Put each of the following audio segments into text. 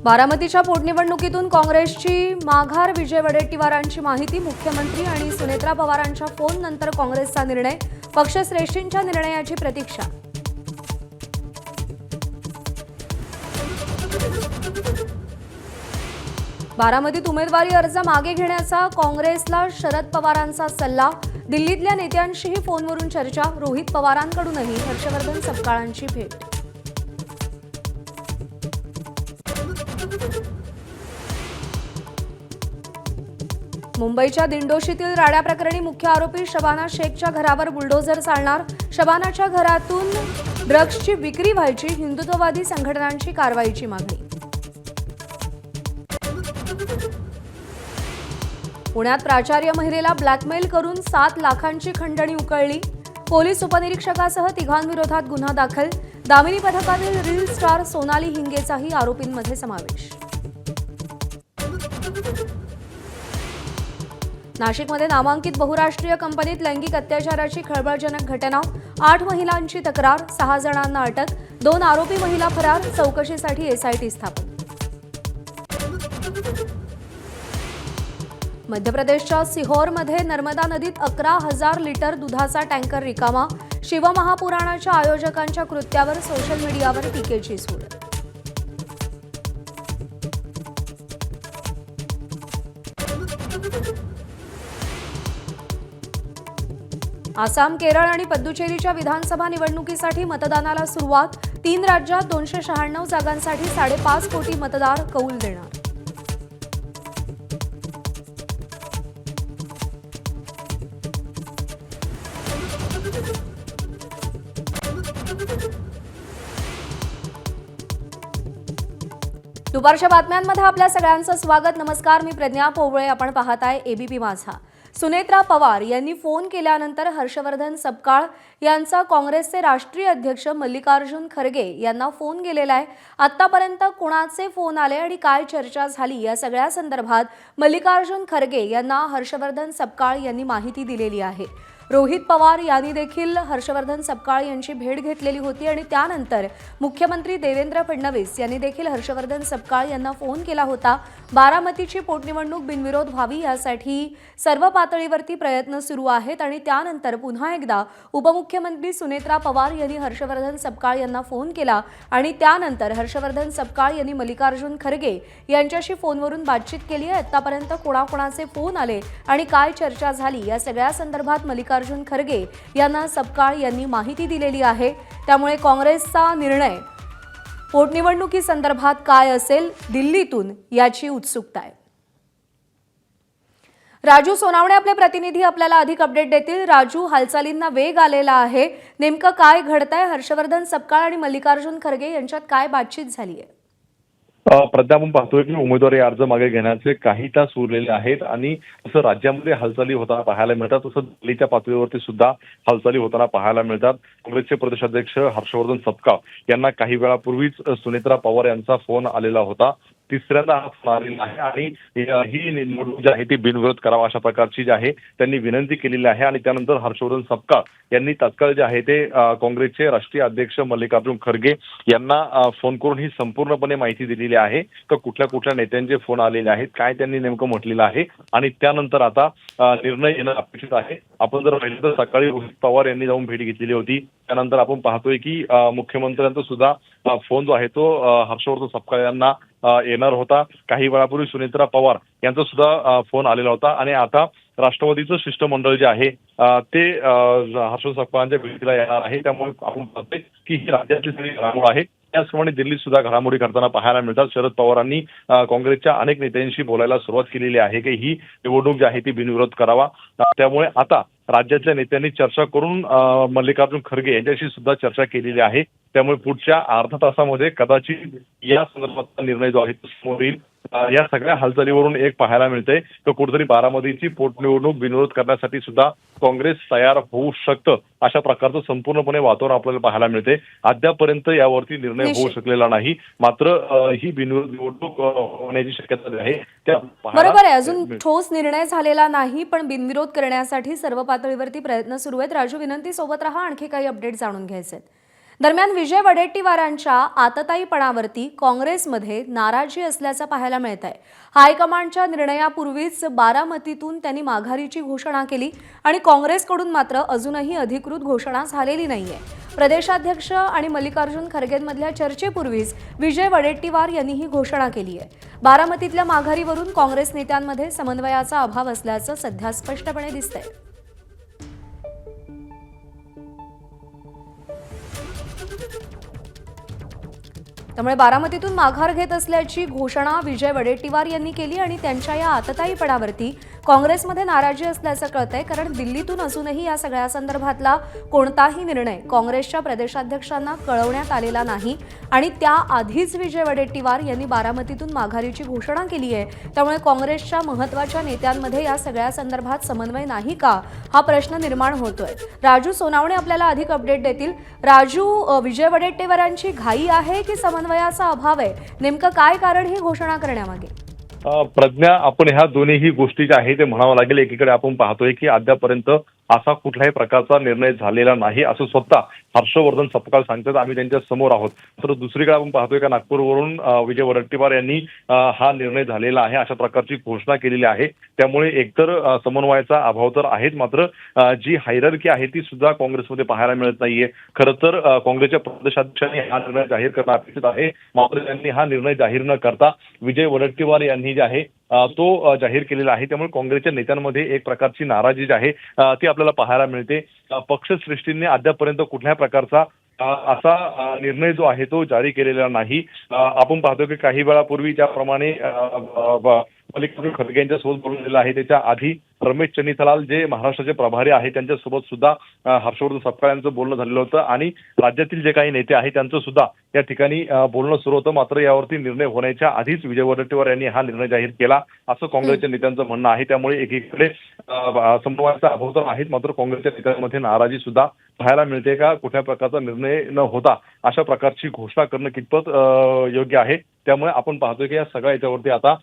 बारामतीच्या पोटनिवडणुकीतून काँग्रेसची माघार, विजय वडेट्टीवारांची माहिती, मुख्यमंत्री आणि सुनेत्रा पवारांच्या फोन नंतर काँग्रेसचा निर्णय, पक्षश्रेष्ठींच्या निर्णयाची प्रतीक्षा. बारामतीत उमेदवारी अर्ज मागे घेण्याचा काँग्रेसला शरद पवारांचा सल्ला, दिल्लीतल्या नेत्यांशीही फोनवरून चर्चा, रोहित पवारांकडूनही हर्षवर्धन सपकाळांची भेट. मुंबईच्या दिंडोशीतील राड्या प्रकरणी मुख्य आरोपी शबाना शेखच्या घरावर बुलडोझर चालणार, शबानाच्या घरातून ड्रग्जची विक्री व्हायची, हिंदुत्ववादी संघटनांची कारवाईची मागणी. पुण्यात प्राचार्य महिलेला ब्लॅकमेल करून 7 लाखांची खंडणी उकळली, पोलीस उपनिरीक्षकासह तिघांविरोधात गुन्हा दाखल, दामिनी पथकातील रील स्टार सोनाली हिंगेचाही आरोपींमध्ये समावेश. नाशिकमध्ये नामांकित बहुराष्ट्रीय कंपनीत लैंगिक अत्याचाराची खळबळजनक घटना, 8 महिलांची तक्रार, 6 जणांना अटक, 2 आरोपी महिला फरार, चौकशीसाठी एसआयटी स्थापन. मध्य प्रदेशच्या सिहोरमध्ये नर्मदा नदीत 11,000 लिटर दुधाचा टँकर रिकामा, शिवमहापुराणाच्या आयोजकांच्या कृत्यावर सोशल मीडियावर टीकेची सूड. आसाम, केरळ आणि पद्दुचेरीच्या विधानसभा निवडणुकीसाठी मतदानाला सुरुवात, 3 राज्यात 296 जागांसाठी 5.5 कोटी मतदार कौल देणार. दुपारच्या बातम्यांमध्ये आपल्या सगळ्यांचं स्वागत. नमस्कार, मी प्रज्ञा पोवळे. आपण पाहताय एबीपी माझा. सुनेत्रा पवार यांनी फोन केल्यानंतर हर्षवर्धन सपकाळ यांचा काँग्रेसचे राष्ट्रीय अध्यक्ष मल्लिकार्जुन खरगे यांना फोन गेलेला आहे. आतापर्यंत कोणाचे फोन आले आणि काय चर्चा झाली या सगळ्या संदर्भात मल्लिकार्जुन खरगे यांना हर्षवर्धन सपकाळ यांनी माहिती दिलेली आहे. रोहित पवार यांनी देखील हर्षवर्धन सपकाळ यांची भेट घेतलेली होती आणि त्यानंतर मुख्यमंत्री देवेंद्र फडणवीस यांनी देखील हर्षवर्धन सपकाळ यांना फोन केला होता. बारामतीची पोटनिवडणूक बिनविरोध व्हावी यासाठी सर्व पातळीवरती प्रयत्न सुरू आहेत आणि त्यानंतर पुन्हा एकदा उपमुख्यमंत्री सुनेत्रा पवार यांनी हर्षवर्धन सपकाळ यांना फोन केला आणि त्यानंतर हर्षवर्धन सपकाळ यांनी मल्लिकार्जुन खरगे यांच्याशी फोनवरून बातचीत केली आहे. आतापर्यंत कोणाकोणाचे फोन आले आणि काय चर्चा झाली या सगळ्या संदर्भात मल्लिकार्जुन खरगे यांना सपकाळ यांनी माहिती दिलेली आहे. त्यामुळे काँग्रेसचा निर्णय पोटनिवडणुकी संदर्भात काय असेल दिल्लीतून याची उत्सुकता आहे. राजू सोनावणे आपले प्रतिनिधी आपल्याला अधिक अपडेट देतील. राजू, हालचालींना वेग आलेला आहे, नेमकं काय घडतंय? हर्षवर्धन सपकाळ आणि मल्लिकार्जुन खरगे यांच्यात काय बातचीत झाली आहे? प्रज्ञा, आपण पाहतोय की उमेदवारी अर्ज मागे घेण्याचे काही तास उरलेले आहेत आणि जसं राज्यामध्ये हालचाली होताना पाहायला मिळतात तसं दिल्लीच्या पातळीवरती सुद्धा हालचाली होताना पाहायला मिळतात. काँग्रेसचे प्रदेशाध्यक्ष हर्षवर्धन सपकाळ यांना काही वेळापूर्वीच सुनेत्रा पवार यांचा फोन आलेला होता. तिसऱ्यांदा हा फोन आलेला आहे आणि ही निवडणूक जी आहे ती बिनविरोध करावा अशा प्रकारची जी आहे त्यांनी विनंती केलेली आहे आणि त्यानंतर हर्षवर्धन सपकाळ यांनी तात्काळ जे आहे ते काँग्रेसचे राष्ट्रीय अध्यक्ष मल्लिकार्जुन खरगे यांना फोन करून ही संपूर्णपणे माहिती दिलेली आहे तर कुठल्या कुठल्या नेत्यांचे फोन आलेले आहेत, काय त्यांनी नेमकं म्हटलेलं आहे आणि त्यानंतर आता निर्णय येणं अपेक्षित आहे. आपण जर पाहिलं तर सकाळी रोहित पवार यांनी जाऊन भेट घेतलेली होती. त्यानंतर आपण पाहतोय की मुख्यमंत्र्यांचा सुद्धा फोन जो आहे तो हर्षवर्धन सपकाळ यांना येणार होता. काही वेळापूर्वी सुनेत्रा पवार यांचा सुद्धा फोन आलेला होता आणि आता राष्ट्रवादीचं शिष्टमंडळ जे आहे ते हर्षवर्धन सपकाळांच्या भेटीला येणार आहे. त्यामुळे आपण पाहतोय की ही राज्यातली सगळी घडामोड आहे. त्याचप्रमाणे दिल्लीत सुद्धा घडामोडी करताना पाहायला मिळतात. शरद पवारांनी काँग्रेसच्या अनेक नेत्यांशी बोलायला सुरुवात केलेली आहे की ही निवडणूक जी आहे ती बिनविरोध करावा. त्यामुळे आता राज्यातल्या नेत्यांनी चर्चा करून मल्लिकार्जुन खरगे यांच्याशी सुद्धा चर्चा केलेली आहे. त्यामुळे पुढच्या अर्धा तासामध्ये कदाचित या संदर्भातला निर्णय जो आहे तो समोर येईल. या सगळ्या हालचालीवरून एक पाहायला मिळतंय तर कुठेतरी बारामतीची पोटनिवडणूक बिनविरोध करण्यासाठी सुद्धा काँग्रेस तयार होऊ शकतं अशा प्रकारचं संपूर्णपणे वातावरण आपल्याला पाहायला मिळते. अद्यापर्यंत यावरती निर्णय होऊ निश्चित. शकलेला नाही. मात्र ही बिनविरोध निवडणूक होण्याची शक्यता जी आहे त्या पाहायला बरोबर आहे. अजून मिळते. ठोस निर्णय झालेला नाही, पण बिनविरोध करण्यासाठी सर्व पातळीवरती प्रयत्न सुरू आहेत. राजू, विनंती, सोबत रहा, आणखी काही अपडेट जाणून घ्यायचे आहेत. दरम्यान विजय वडेट्टीवारांच्या आतताईपणावरती काँग्रेसमध्ये नाराजी असल्याचं पाहायला मिळत आहे. हायकमांडच्या निर्णयापूर्वीच बारामतीतून त्यांनी माघारीची घोषणा केली आणि काँग्रेसकडून मात्र अजूनही अधिकृत घोषणा झालेली नाहीये. प्रदेशाध्यक्ष आणि मल्लिकार्जुन खरगेंमधल्या चर्चेपूर्वीच विजय वडेट्टीवार यांनी ही घोषणा केली आहे. बारामतीतल्या माघारीवरून काँग्रेस नेत्यांमध्ये समन्वयाचा अभाव असल्याचं सध्या स्पष्टपणे दिसतंय. त्यामुळे बारामतीतून माघार घेत असल्याची घोषणा विजय वडेट्टीवार यांनी केली आणि त्यांच्या या आतताईपणावरती काँग्रेसमध्ये नाराजी असल्याचं कळतंय. कारण दिल्लीतून अजूनही या सगळ्या संदर्भातला कोणताही निर्णय काँग्रेसच्या प्रदेशाध्यक्षांना कळवण्यात आलेला नाही आणि त्याआधीच विजय वडेट्टीवार यांनी बारामतीतून माघारीची घोषणा केली आहे. त्यामुळे काँग्रेसच्या महत्त्वाच्या नेत्यांमध्ये या सगळ्या संदर्भात समन्वय नाही का, हा प्रश्न निर्माण होतोय. राजू सोनावणे आपल्याला अधिक अपडेट देतील. राजू, विजय वडेट्टीवारांची घाई आहे की समन्वयाचा अभाव आहे? नेमकं काय कारण ही घोषणा करण्यामागे? प्रज्ञा, आपण ह्या दोन्हीही गोष्टी ज्या आहेत ते म्हणावं लागेल. एकीकडे आपण पाहतोय की अद्यापर्यंत असा कुठल्याही प्रकारचा निर्णय झालेला नाही असं स्वतः हर्षवर्धन सपकाळ सांगतात. आम्ही त्यांच्या समोर आहोत. तर दुसरीकडे आपण पाहतोय का नागपूरवरून विजय वडेट्टीवार यांनी हा निर्णय झालेला आहे अशा प्रकारची घोषणा केलेली आहे. त्यामुळे एकतर समन्वयाचा अभाव तर आहेच, मात्र जी हायरार्की आहे ती सुद्धा काँग्रेसमध्ये पाहायला मिळत नाहीये. खरं तर काँग्रेसच्या प्रदेशाध्यक्षांनी हा निर्णय जाहीर करणं अपेक्षित आहे, मात्र त्यांनी हा निर्णय जाहीर न करता विजय वडेट्टीवार यांनी जे आहे तो जाहीर केलेला आहे. त्यामुळे काँग्रेसच्या नेत्यांमध्ये एक प्रकारची नाराजी जी आहे ती आपल्याला पाहायला मिळते. पक्षश्रेष्ठींनी अद्यापर्यंत कुठल्याही प्रकारचा असा निर्णय जो आहे तो जारी केलेला नाही. आपण पाहतो की काही वेळापूर्वी ज्याप्रमाणे मल्लिकार्जुन खरगे यांच्या सोबत बोललेलं आहे, त्याच्या आधी रमेश चन्नीथलाल जे महाराष्ट्राचे प्रभारी आहेत त्यांच्यासोबत सुद्धा हर्षवर्धन सपकाळ यांचं बोलणं झालेलं होतं आणि राज्यातील जे काही नेते आहेत त्यांचं सुद्धा या ठिकाणी बोलणं सुरू होतं. मात्र यावरती निर्णय होण्याच्या आधीच विजय वडेट्टीवार यांनी हा निर्णय जाहीर केला असं काँग्रेसच्या नेत्यांचं म्हणणं आहे. त्यामुळे एकीकडे समन्वयाचा अभाव तर आहेच, मात्र काँग्रेसच्या नेत्यांमध्ये नाराजी सुद्धा पाहायला मिळते का कुठल्या प्रकारचा निर्णय न होता अशा प्रकारची घोषणा करणं कितपत योग्य आहे. त्यामुळे आपण पाहतोय की या सगळ्या याच्यावरती आता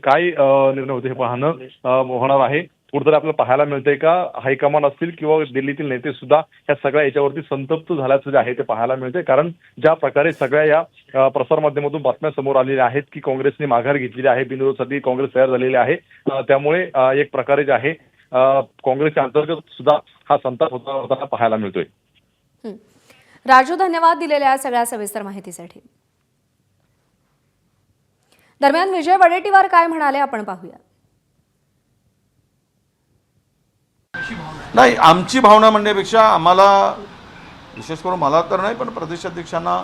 काय निर्णय होते हे पाहणं होणार आहे. कुठेतरी आपल्याला पाहायला मिळतंय का हायकमांड असतील किंवा दिल्लीतील नेते सुद्धा या सगळ्या याच्यावरती संतप्त झाल्याचं जे आहे ते पाहायला मिळतंय. कारण ज्या प्रकारे सगळ्या या प्रसारमाध्यमातून बातम्या समोर आलेल्या आहेत की काँग्रेसने माघार घेतलेली आहे, बिनविरोधसाठी काँग्रेस तयार झालेली आहे. त्यामुळे एक प्रकारे जे आहे काँग्रेसच्या अंतर्गत सुद्धा हा संताप होताना पाहायला मिळतोय. राजू, धन्यवाद दिलेल्या सगळ्या सविस्तर माहितीसाठी. दरम्यान विजय वडेट्टीवार काय म्हणाले आपण पाहूया. नाही, आमची भावना म्हणण्यापेक्षा आम्हाला, विशेष करून मला तर नाही पण प्रदेशाध्यक्षांना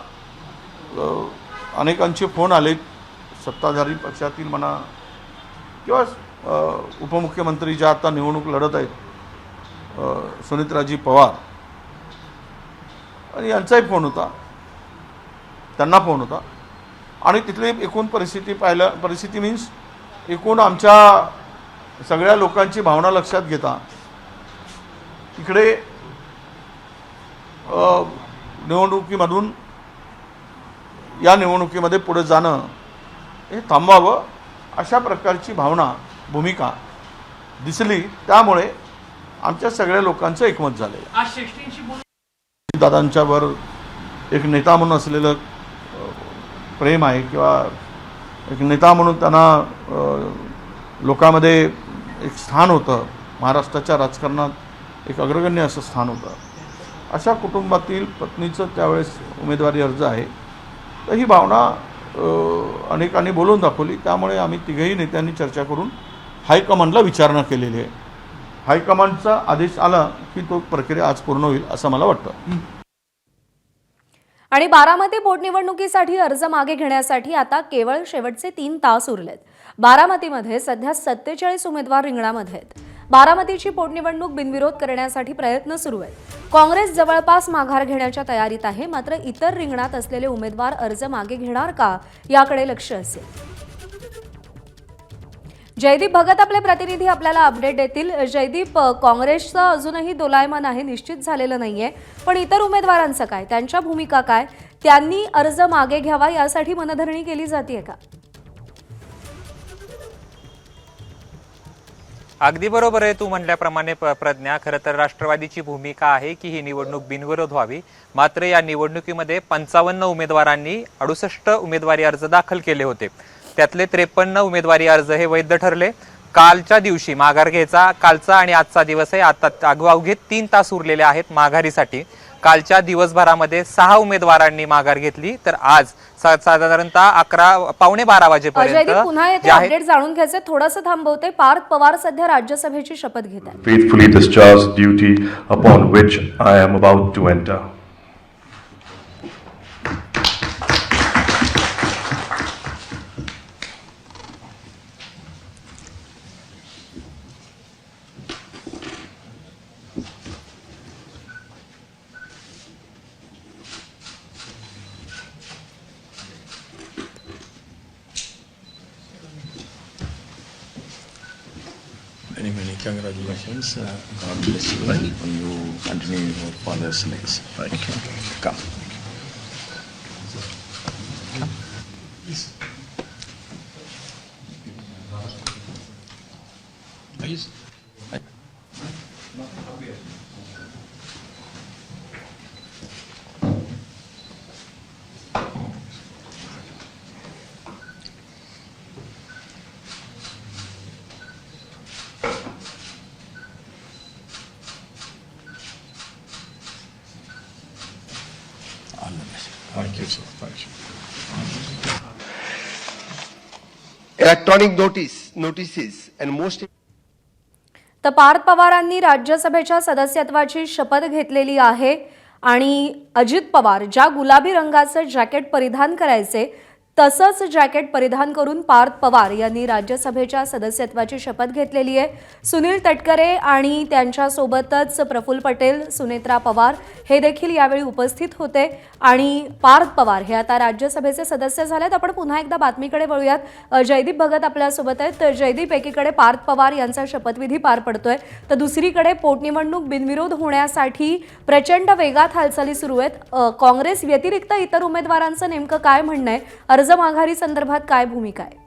अनेकांचे फोन आले, सत्ताधारी पक्षातील म्हणा किंवा उपमुख्यमंत्री ज्या आता निवडणूक लढत आहेत सुनीत्राजी पवार, आणि यांचाही फोन होता, त्यांना फोन होता. आणि तिथली एकूण परिस्थिती मीन्स एकूण आमच्या सगळ्या लोकांची भावना लक्षात घेता इकडे निवडणुकीमधून या निवडणुकीमध्ये पुढे जाणं हे थांबवावं अशा प्रकारची भावना, भूमिका दिसली. त्यामुळे आमच्या सगळ्या लोकांचं एकमत झालं. दादांच्यावर एक नेता म्हणून असलेलं प्रेम आहे किंवा एक नेता म्हणून त्यांना लोकांमध्ये एक स्थान होतं, महाराष्ट्राच्या राजकारणात एक अग्रगण्य असं स्थान होतं. अशा कुटुंबातील पत्नीचं त्यावेळेस उमेदवारी अर्ज आहे. तर ही भावना अनेकांनी बोलून दाखवली. त्यामुळे आम्ही तिघही नेत्यांनी चर्चा करून हायकमांडला विचारणा केलेली आहे. हायकमांडचा आदेश आला की तो प्रक्रिया आज पूर्ण होईल असं मला वाटतं. आणि बारामती पोटनिवडणुकीसाठी अर्ज मागे घेण्यासाठी आता केवळ शेवटचे 3 तास उरलेत. बारामतीमध्ये सध्या 47 उमेदवार रिंगणामध्ये आहेत. बारामतीची पोटनिवडणूक बिनविरोध करण्यासाठी प्रयत्न सुरू आहेत. काँग्रेस जवळपास माघार घेण्याच्या तयारीत आहे, मात्र इतर रिंगणात असलेले उमेदवार अर्ज मागे घेणार का याकडे लक्ष असेल. जयदीप भगत आपले प्रतिनिधी आपल्याला अपडेट देतील. जयदीप, काँग्रेसचं अजूनही दोलायमान आहे, निश्चित झालेलं नाहीये, पण इतर उमेदवारांचं काय, त्यांच्या भूमिका काय, त्यांनी अर्ज मागे घ्यावा यासाठी मनधरणी केली जाते का? अगदी बरोबर आहे तू म्हटल्याप्रमाणे प्रज्ञा. खरं तर राष्ट्रवादीची भूमिका आहे की ही निवडणूक बिनविरोध व्हावी. मात्र या निवडणुकीमध्ये 55 उमेदवारांनी 68 उमेदवारी अर्ज दाखल केले होते. त्यातले 53 उमेदवारी अर्ज हे वैध ठरले. कालच्या दिवशी माघार घ्यायचा, कालचा आणि आजचा दिवस आहे, आता अवघे 3 तास उरलेले आहेत माघारीसाठी. कालच्या दिवसभरामध्ये 6 उमेदवारांनी माघार घेतली, तर आज साधारणतः 11:15 वाजेपर्यंत पुन्हा येथे अपडेट जाणून घ्यायचे, थोडंसं थांबवते. पार्थ पवार सध्या राज्यसभेची शपथ घेत आहेत. Faithfully discharge the duty upon which I am about to enter. Many congratulations. God bless you. And you continue your father's legacy. Thank you. Come. Please. All the best. Thank you, sir. Thank you. Electronic notices and most तर पार्थ पवारांनी राज्यसभेच्या सदस्यत्वाची शपथ घेतलेली आहे आणि अजित पवार ज्या गुलाबी रंगाचं जॅकेट परिधान करायचे तसंच जॅकेट परिधान करून पार्थ पवार यांनी राज्यसभेच्या सदस्यत्वाची शपथ घेतलेली आहे. सुनील तटकरे आणि त्यांच्यासोबतच प्रफुल्ल पटेल, सुनेत्रा पवार हे देखील यावेळी उपस्थित होते आणि पार्थ पवार हे आता राज्यसभेचे सदस्य झालेत. आपण पुन्हा एकदा बातमीकडे वळूयात. जयदीप भगत आपल्यासोबत आहेत. जयदीप, एकीकडे पार्थ पवार यांचा शपथविधी पार पडतोय, तर दुसरीकडे पोटनिवडणूक बिनविरोध होण्यासाठी प्रचंड वेगात हालचाली सुरू आहेत. काँग्रेस व्यतिरिक्त इतर उमेदवारांचं नेमकं काय म्हणणं आहे, अर्ज माघारी संदर्भात काय भूमिका आहे?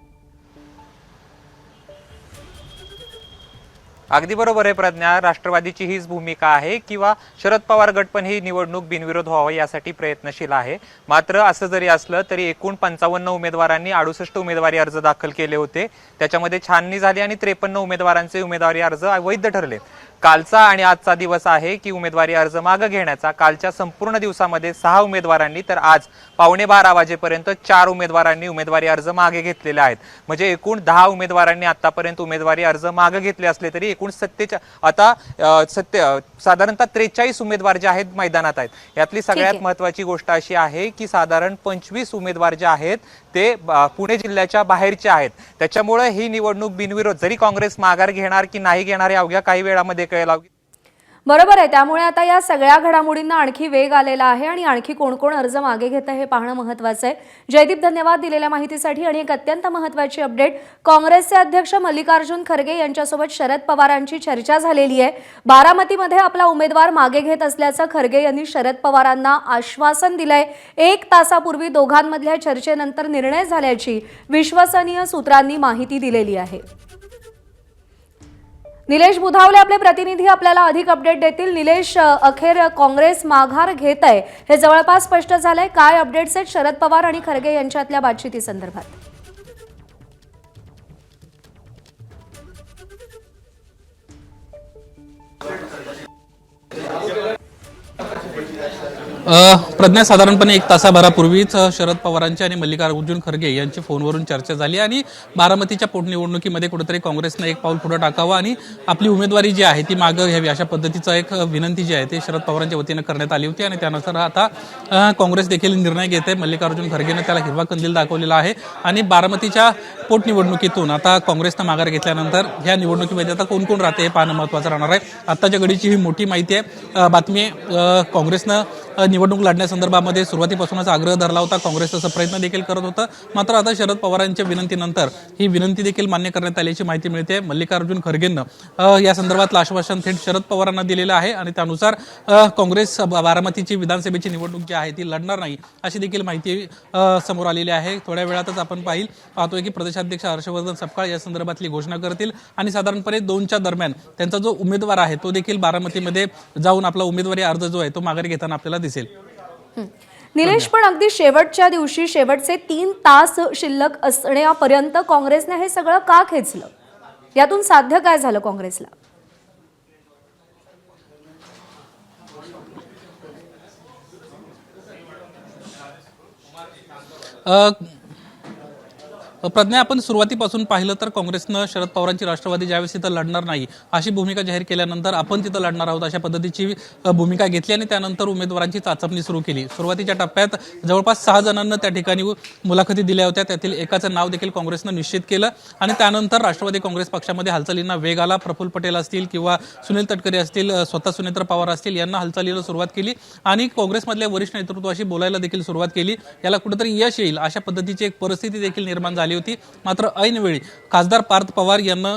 अगदी बरोबर आहे प्रज्ञा. राष्ट्रवादीची हीच भूमिका आहे किंवा शरद पवार गट पण ही निवडणूक बिनविरोध व्हावी यासाठी प्रयत्नशील आहे. मात्र असं जरी असलं तरी एकूण 55 उमेदवारांनी 68 उमेदवारी अर्ज दाखल केले होते. त्याच्यामध्ये छाननी झाली आणि 53 उमेदवारांचे उमेदवारी अर्ज वैध ठरले. कालचा आणि आजचा दिवस आहे की उमेदवारी अर्ज मागे घेण्याचा. कालच्या संपूर्ण दिवसामध्ये 6 उमेदवारांनी, तर आज 11:15 वाजेपर्यंत 4 उमेदवारांनी उमेदवारी अर्ज मागे घेतलेले आहेत. म्हणजे एकूण 10 उमेदवारांनी आतापर्यंत उमेदवारी अर्ज मागे घेतले असले तरी एकूण साधारणतः 43 उमेदवार जे आहेत मैदानात आहेत. यातली सगळ्यात महत्वाची गोष्ट अशी आहे की साधारण 25 उमेदवार जे आहेत ते पुणे जिल्ह्याच्या बाहेरचे आहेत. त्याच्यामुळे ही निवडणूक बिनविरोध, जरी काँग्रेस माघार घेणार की नाही घेणार हे अवघ्या काही वेळामध्ये कळेल. बरोबर आहे. त्यामुळे आता या सगळ्या घडामोडींना आणखी वेग आलेला आहे आणि आणखी कोण कोण अर्ज मागे घेतं हे पाहणं महत्त्वाचं आहे. जयदीप, धन्यवाद दिलेल्या माहितीसाठी. आणि एक अत्यंत महत्त्वाची अपडेट, काँग्रेसचे अध्यक्ष मल्लिकार्जुन खरगे यांच्यासोबत शरद पवारांची चर्चा झालेली आहे. बारामतीमध्ये आपला उमेदवार मागे घेत असल्याचं खरगे यांनी शरद पवारांना आश्वासन दिलंय. 1 तासापूर्वी दोघांमधल्या चर्चेनंतर निर्णय झाल्याची विश्वसनीय सूत्रांनी माहिती दिलेली आहे. निलेश बुधावले आपले प्रतिनिधी आपल्याला अधिक अपडेट देतील. निलेश, अखेर काँग्रेस माघार घेत आहे हे जवळपास स्पष्ट झालंय. काय अपडेट्स आहेत शरद पवार आणि खरगे यांच्यातल्या बातचिती संदर्भात? प्रज्ञा, साधारणपणे 1 तासाभरापूर्वीच शरद पवारांची आणि मल्लिकार्जुन खरगे यांची फोनवरून चर्चा झाली आणि बारामतीच्या पोटनिवडणुकीमध्ये कुठेतरी काँग्रेसनं एक पाऊल पुढे टाकावं आणि आपली उमेदवारी जी आहे ती मागं घ्यावी अशा पद्धतीचा एक विनंती जी आहे ती शरद पवारांच्या वतीनं करण्यात आली होती आणि त्यानुसार आता काँग्रेस देखील निर्णय घेते. मल्लिकार्जुन खरगेनं त्याला हिरवा कंदील दाखवलेला आहे आणि बारामतीच्या पोटनिवडणुकीतून आता काँग्रेसनं माघार घेतल्यानंतर ह्या निवडणुकीमध्ये आता कोण कोण राहते हे पाहणं महत्त्वाचं राहणार आहे. आत्ताच्या घडीची ही मोठी माहिती आहे, बातमी आहे. काँग्रेसनं निवडणूक लढण्यासंदर्भामध्ये सुरुवातीपासूनच आग्रह धरला होता. काँग्रेस तसं प्रयत्न देखील करत होतं. मात्र आता शरद पवारांच्या विनंतीनंतर ही विनंती देखील मान्य करण्यात आल्याची माहिती मिळते. मल्लिकार्जुन खरगेंनं या संदर्भातलं आश्वासन थेट शरद पवारांना दिलेलं आहे आणि त्यानुसार काँग्रेस बारामतीची विधानसभेची निवडणूक जी आहे ती लढणार नाही अशी देखील माहिती समोर आलेली आहे. थोड्या वेळातच आपण पाहतोय की प्रदेशाध्यक्ष हर्षवर्धन सपकाळ या संदर्भातली घोषणा करतील आणि साधारणपणे 2च्या दरम्यान त्यांचा जो उमेदवार आहे तो देखील बारामतीमध्ये जाऊन आपला उमेदवारी अर्ज जो आहे तो माघारी घेताना आपल्याला दिसेल. निलेश, पण अगदी शेवटच्या दिवशी शेवटचे 3 तास शिल्लक असण्यापर्यंत काँग्रेसने हे सगळं का खेचलं? यातून साध्य काय झालं काँग्रेसला? प्रज्ञा, आपण सुरुवातीपासून पाहिलं तर काँग्रेसनं शरद पवारांची राष्ट्रवादी ज्यावेळेस तिथं लढणार नाही अशी भूमिका जाहीर केल्यानंतर आपण तिथं लढणार आहोत अशा पद्धतीची भूमिका घेतली आणि त्यानंतर उमेदवारांची चाचपणी सुरू केली. सुरुवातीच्या टप्प्यात जवळपास 6 जणांना त्या ठिकाणी मुलाखती दिल्या होत्या. त्यातील एकाचं नाव देखील काँग्रेसनं निश्चित केलं आणि त्यानंतर राष्ट्रवादी काँग्रेस पक्षामध्ये हालचालींना वेग आला. प्रफुल्ल पटेल असतील किंवा सुनील तटकरे असतील, स्वतः सुनेत्र पवार असतील, यांना हालचालीला सुरुवात केली आणि काँग्रेसमधल्या वरिष्ठ नेतृत्वाशी बोलायला देखील सुरुवात केली. याला कुठेतरी यश येईल अशा पद्धतीची एक परिस्थिती देखील निर्माण झाली होती. मात्र ऐनवेळी खासदार पार्थ पवार यांना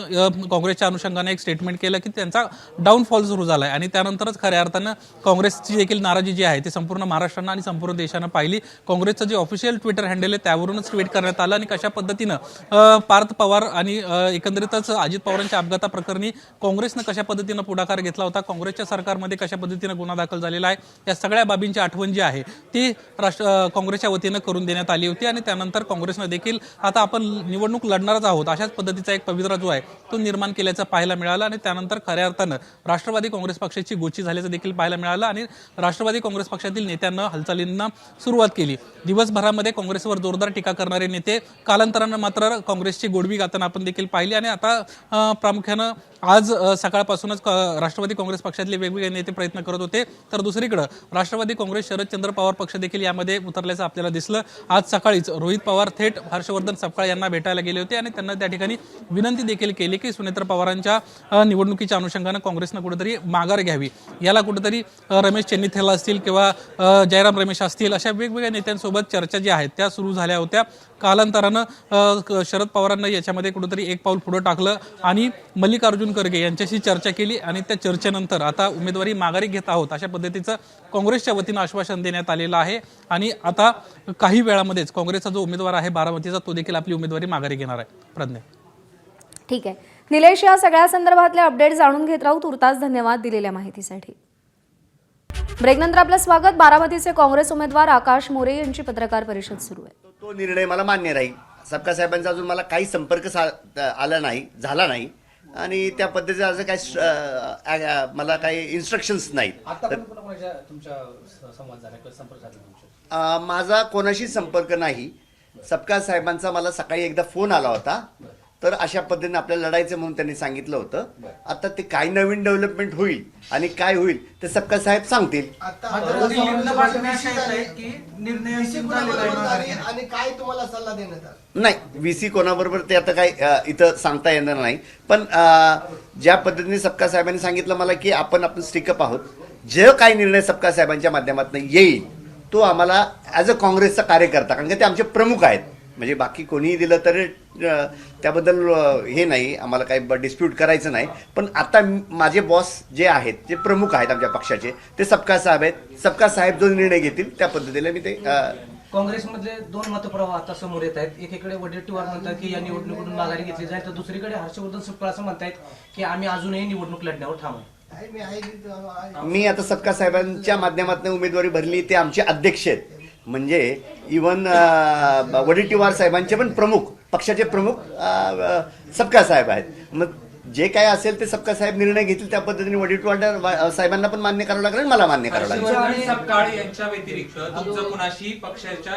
काँग्रेसच्या अनुषंगाने एक स्टेटमेंट केलं की त्यांचा डाऊनफॉल सुरू झाला आहे आणि त्यानंतरच खऱ्या अर्थानं काँग्रेसची देखील नाराजी जी आहे ती संपूर्ण महाराष्ट्रानं आणि संपूर्ण देशानं पाहिली. काँग्रेसचं जे ऑफिशियल ट्विटर हँडल आहे त्यावरूनच ट्विट करण्यात आलं आणि कशा पद्धतीनं पार्थ पवार आणि एकंदरीतच अजित पवारांच्या अपघाताप्रकरणी काँग्रेसनं कशा पद्धतीनं पुढाकार घेतला होता, काँग्रेसच्या सरकारमध्ये कशा पद्धतीनं गुन्हा दाखल झालेला आहे, या सगळ्या बाबींची आठवण जी आहे ती काँग्रेसच्या वतीनं करून देण्यात आली होती आणि त्यानंतर काँग्रेसनं देखील आता आपण निवडणूक लढणारच आहोत अशाच पद्धतीचा एक पवित्रा जो आहे तो निर्माण केल्याचं पाहायला मिळालं आणि त्यानंतर खऱ्या अर्थानं राष्ट्रवादी काँग्रेस पक्षाची गोची झाल्याचं देखील पाहायला मिळालं आणि राष्ट्रवादी काँग्रेस पक्षातील नेत्यांना हालचालींना सुरुवात केली. दिवसभरामध्ये काँग्रेसवर जोरदार टीका करणारे नेते कालांतरानं मात्र काँग्रेसची गोडवी गाताना आपण देखील पाहिली आणि आता प्रामुख्यानं आज सकाळपासूनच राष्ट्रवादी काँग्रेस पक्षातले वेगवेगळे नेते प्रयत्न करत होते तर दुसरीकडे राष्ट्रवादी काँग्रेस शरदचंद्र पवार पक्ष देखील यामध्ये उतरल्याचं आपल्याला दिसलं. आज सकाळीच रोहित पवार थेट हर्षवर्धन सपकाळ यांना भेटायला गेले होते आणि त्यांना त्या ठिकाणी विनंती देखील केली की सुनेत्र पवारांच्या निवडणुकीच्या अनुषंगानं काँग्रेसनं कुठेतरी माघार घ्यावी. याला कुठेतरी रमेश चेन्नीथेला असतील किंवा जयराम रमेश असतील अशा वेगवेगळ्या नेत्यांसोबत चर्चा ज्या आहेत त्या सुरू झाल्या होत्या. कालांतरानं शरद पवारांना याच्यामध्ये कुठेतरी एक पाऊल पुढे टाकलं आणि मल्लिकार्जुन खरगे यांच्याशी चर्चा केली आणि त्या चर्चेनंतर आता उमेदवारी माघारी घेत आहोत अशा पद्धतीचं काँग्रेसच्या वतीनं आश्वासन देण्यात आलेलं आहे आणि आता काही वेळामध्येच काँग्रेसचा जो उमेदवार आहे बारामतीचा तो देखील आपली उमेदवारी माघारी घेणार आहे. प्रज्ञा, ठीक आहे निलेश, या सगळ्या संदर्भातले अपडेट जाणून घेत राहू. तुर्तास धन्यवाद दिलेल्या माहितीसाठी. ब्रेकनंतर आपलं स्वागत. बारामतीचे काँग्रेस उमेदवार आकाश मोरे यांची पत्रकार परिषद सुरू आहे. तो निर्णय मला मान्य राहील. सपकाळ साहेबांचा अजून मला काही संपर्क आला नाही, झाला नाही आणि त्या पद्धतीचा असं काही मला काही इन्स्ट्रक्शन्स नाहीत. माझा कोणाशी संपर्क नाही. सपकाळ साहेबांचा मला सकाळी एकदा फोन आला होता तर अशा पद्धतीने आपल्याला लढायचं म्हणून त्यांनी सांगितलं होतं. आता ते काय नवीन डेव्हलपमेंट होईल आणि काय होईल ते सपकाळ साहेब सांगतील. आणि काय तुम्हाला सल्ला देण्यात आला? नाही, VC कोणाबरोबर ते आता काय इथं सांगता येणार नाही. पण ज्या पद्धतीने सपकाळ साहेबांनी सांगितलं मला की आपण स्टिकअप आहोत, जे काही निर्णय सपकाळ साहेबांच्या माध्यमातून येईल तो आम्हाला ॲज अ काँग्रेसचा कार्यकर्ता, कारण की ते आमचे प्रमुख आहेत, म्हणजे बाकी कोणीही दिलं तरी त्याबद्दल हे नाही, आम्हाला काही डिस्प्यूट करायचं नाही. पण आता माझे बॉस जे आहेत, जे प्रमुख आहेत आमच्या पक्षाचे, ते सपकाळ साहेब आहेत. सपकाळ साहेब जो निर्णय घेतील त्या पद्धतीने मी ते काँग्रेसमधले 2 मतप्रवाह आता समोर येत आहेत. एकीकडे वडेट्टीवार म्हणतात की या निवडणुकीतून माघारी घेतली जाईल तर दुसरीकडे हर्षवर्धन सपकाळ असं म्हणतायत की आम्ही अजूनही निवडणूक लढण्यावर ठाम आहे. मी आता सपकाळ साहेबांच्या माध्यमातून उमेदवारी भरली. ते आमचे अध्यक्ष आहेत, म्हणजे इव्हन वडेट्टीवार साहेबांचे पण प्रमुख, पक्षाचे प्रमुख सपकाळ साहेब आहेत. मग जे काय असेल ते सबका साहेब निर्णय घेतील त्या पद्धतीने वडेट्टीवार साहेबांना पण मान्य करावं लागेल आणि मला मान्य करावं लागेल. हर्षवर्धन सपकाळ यांच्या व्यतिरिक्त तुमचं कुणाशी पक्षाच्या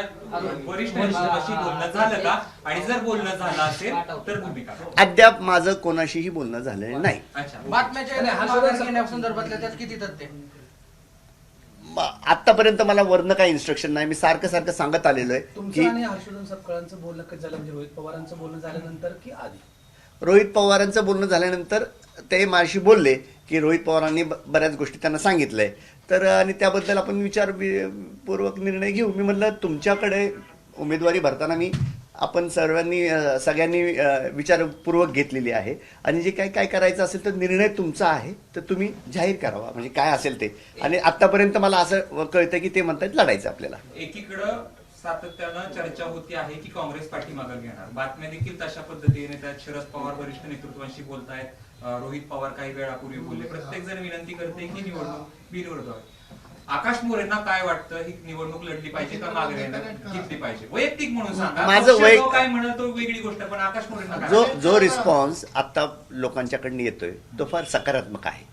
वरिष्ठ नेत्यांशी बोलणं झालं का, आणि जर बोलणं झालं असेल तर भूमिका? अद्याप माझं कोणाशीही बोलणं झालेलं नाही. अच्छा, बातम्याच्या हर्षवर्धन घेण्यासंदर्भातल्या त्यात किती तथ्य? आतापर्यंत मला वरनं काही इन्स्ट्रक्शन नाही. मी सारखं सांगत आलेलो आहे तुमचं की आणि हर्षवर्धन सपकाळांचं बोलणं कधी झालं, म्हणजे रोहित पवारांचं बोलणं झाल्यानंतर की आधी? रोहित पवारांचं बोलणं झाल्यानंतर ते माझ्याशी बोलले की रोहित पवारांनी बऱ्याच गोष्टी त्यांना सांगितलंय, तर आणि त्याबद्दल आपण विचारपूर्वक निर्णय घेऊ. मी म्हटलं तुमच्याकडे उमेदवारी भरताना आपण सगळ्यांनी विचारपूर्वक घेतलेली आहे, आणि जे काय करायचं असेल तर निर्णय तुमचा आहे, तर तुम्ही जाहीर करावा, म्हणजे काय असेल ते. आणि आतापर्यंत मला असं कळतं की ते म्हणतात लढायचं आपल्याला. एकीकडं सातत्यानं चर्चा होती आहे की काँग्रेस पाठीमागे घेणार, बातम्या देखील तशा पद्धतीने त्यात शरद पवार वरिष्ठ नेतृत्वाशी बोलतायत, रोहित पवार काही वेळापूर्वी बोलले, प्रत्येक जण विनंती करते की निवडणूक बिनविरोध व्हावी. आकाश मोरेंना काय वाटतं, ही निवडणूक लढली पाहिजे का मागे घेतली पाहिजे? वैयक्तिक म्हणून सांगा. माझं पक्ष काय म्हणतो वेगळी गोष्ट, पण आकाश मोरेंना काय वाटतं? जो रिस्पॉन्स आता लोकांच्याकडनं येतोय तो फार सकारात्मक आहे.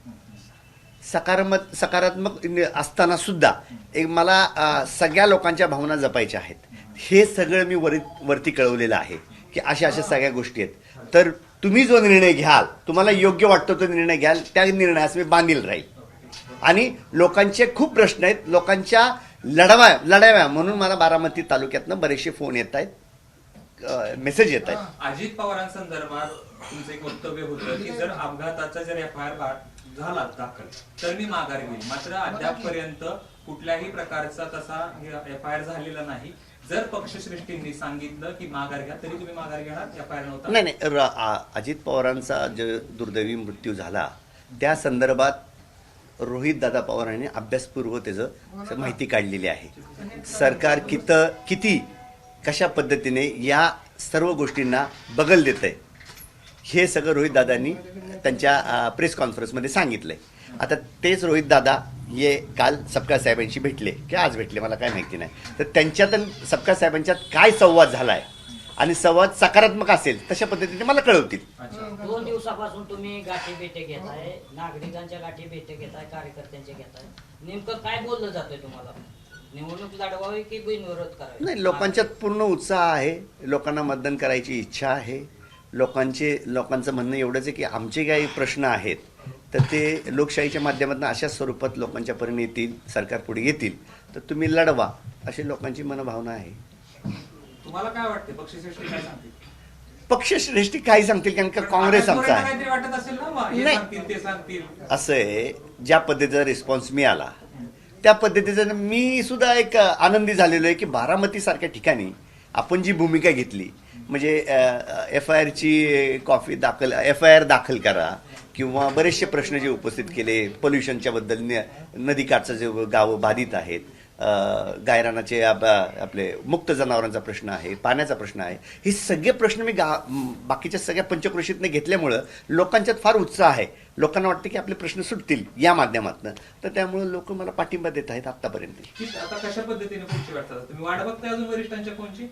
सकारात्मक असताना सुद्धा एक मला सगळ्या लोकांच्या भावना जपायच्या आहेत. हे सगळं मी वरती कळवलेलं आहे की अशा सगळ्या गोष्टी आहेत. तर तुम्ही जो निर्णय घ्याल, तुम्हाला योग्य वाटतो तो निर्णय घ्याल, त्या निर्णयास मी बांधील राहील. आणि लोकांचे खूप प्रश्न आहेत, लोकांच्या लढाव्या म्हणून मला बारामती तालुक्यातनं बरेचसे फोन येत आहेत, मेसेज येत आहेत. अजित पवारांसंदर्भात तुमचं एक वक्तव्य होतं की जर अपघाताचा जर FIR झाला दाखल तर मी माघार घेईल, मात्र अद्यापपर्यंत कुठल्याही प्रकारचा तसा FIR झालेला नाही. जर पक्षश्रेष्ठींनी सांगितलं की माघार घ्या तरी तुम्ही माघार घेणार? FIR नव्हता? नाही, अजित पवारांचा जो दुर्दैवी मृत्यू झाला त्या संदर्भात रोहितदादा पवारांनी अभ्यासपूर्वक त्याचं माहिती काढलेली आहे. सरकार किती कशा पद्धतीने या सर्व गोष्टींना बगल देत आहे हे सगळं रोहितदादांनी त्यांच्या प्रेस कॉन्फरन्समध्ये सांगितलंय. आता तेच रोहितदादा काल सपकाळ साहेबांशी भेटले की आज भेटले मला काय माहिती नाही, तर त्यांच्यात सपकाळ साहेबांच्यात काय संवाद झालाय आणि संवाद सकारात्मक असेल तशा पद्धतीने मला कळवतील. 2 दिवसापासून तुम्ही गाठी भेटे घेताय, नागरिकांच्या गाठी भेटे घेताय, कार्यकर्त्यांच्या घेताय, नेमकं काय बोललं जातंय तुम्हाला? निवडणूक लढवावी की बिनविरोध करावी? नाही, लोकांच्यात पूर्ण उत्साह आहे, लोकांना मतदान करायची इच्छा आहे. लोकांचं म्हणणं एवढंच आहे की आमचे काही प्रश्न आहेत तर ते लोकशाहीच्या माध्यमातून अशा स्वरूपात लोकांच्या पर्यंत येतील, सरकार पुढे येतील, तर तुम्ही लढवा अशी लोकांची मनोभावना आहे. तुम्हाला काय वाटतं पक्षश्रेष्ठी काय सांगतील? पक्षश्रेष्ठी काही सांगतील कारण का काँग्रेस आमचा आहे. काहीतरी वाटत असेल ना, हे नाही. सांगतील ते सांगतील. असं आहे, ज्या पद्धतीचा रिस्पॉन्स मिळाला त्या पद्धतीचं मी सुद्धा एक आनंदी झालेलो आहे की बारामती सारख्या ठिकाणी आपण जी भूमिका घेतली, म्हणजे FIR दाखल करा किंवा बरेचसे प्रश्न जे उपस्थित केले, पोल्युशनच्या बद्दल, नदीकाठचं जे गावं बाधित आहेत, गायरानाचे आपले मुक्त जनावरांचा प्रश्न आहे, पाण्याचा प्रश्न आहे, हे सगळे प्रश्न मी बाकीच्या सगळ्या पंचक्रोशीतनं घेतल्यामुळं लोकांच्यात फार उत्साह आहे. लोकांना वाटतं की आपले प्रश्न सुटतील या माध्यमातून, तर त्यामुळे लोक मला पाठिंबा देत आहेत आतापर्यंत. आता कशा पद्धतीने पुढची वाटतात तुम्ही? वाट बघताय अजून वरिष्ठांच्या फोनची?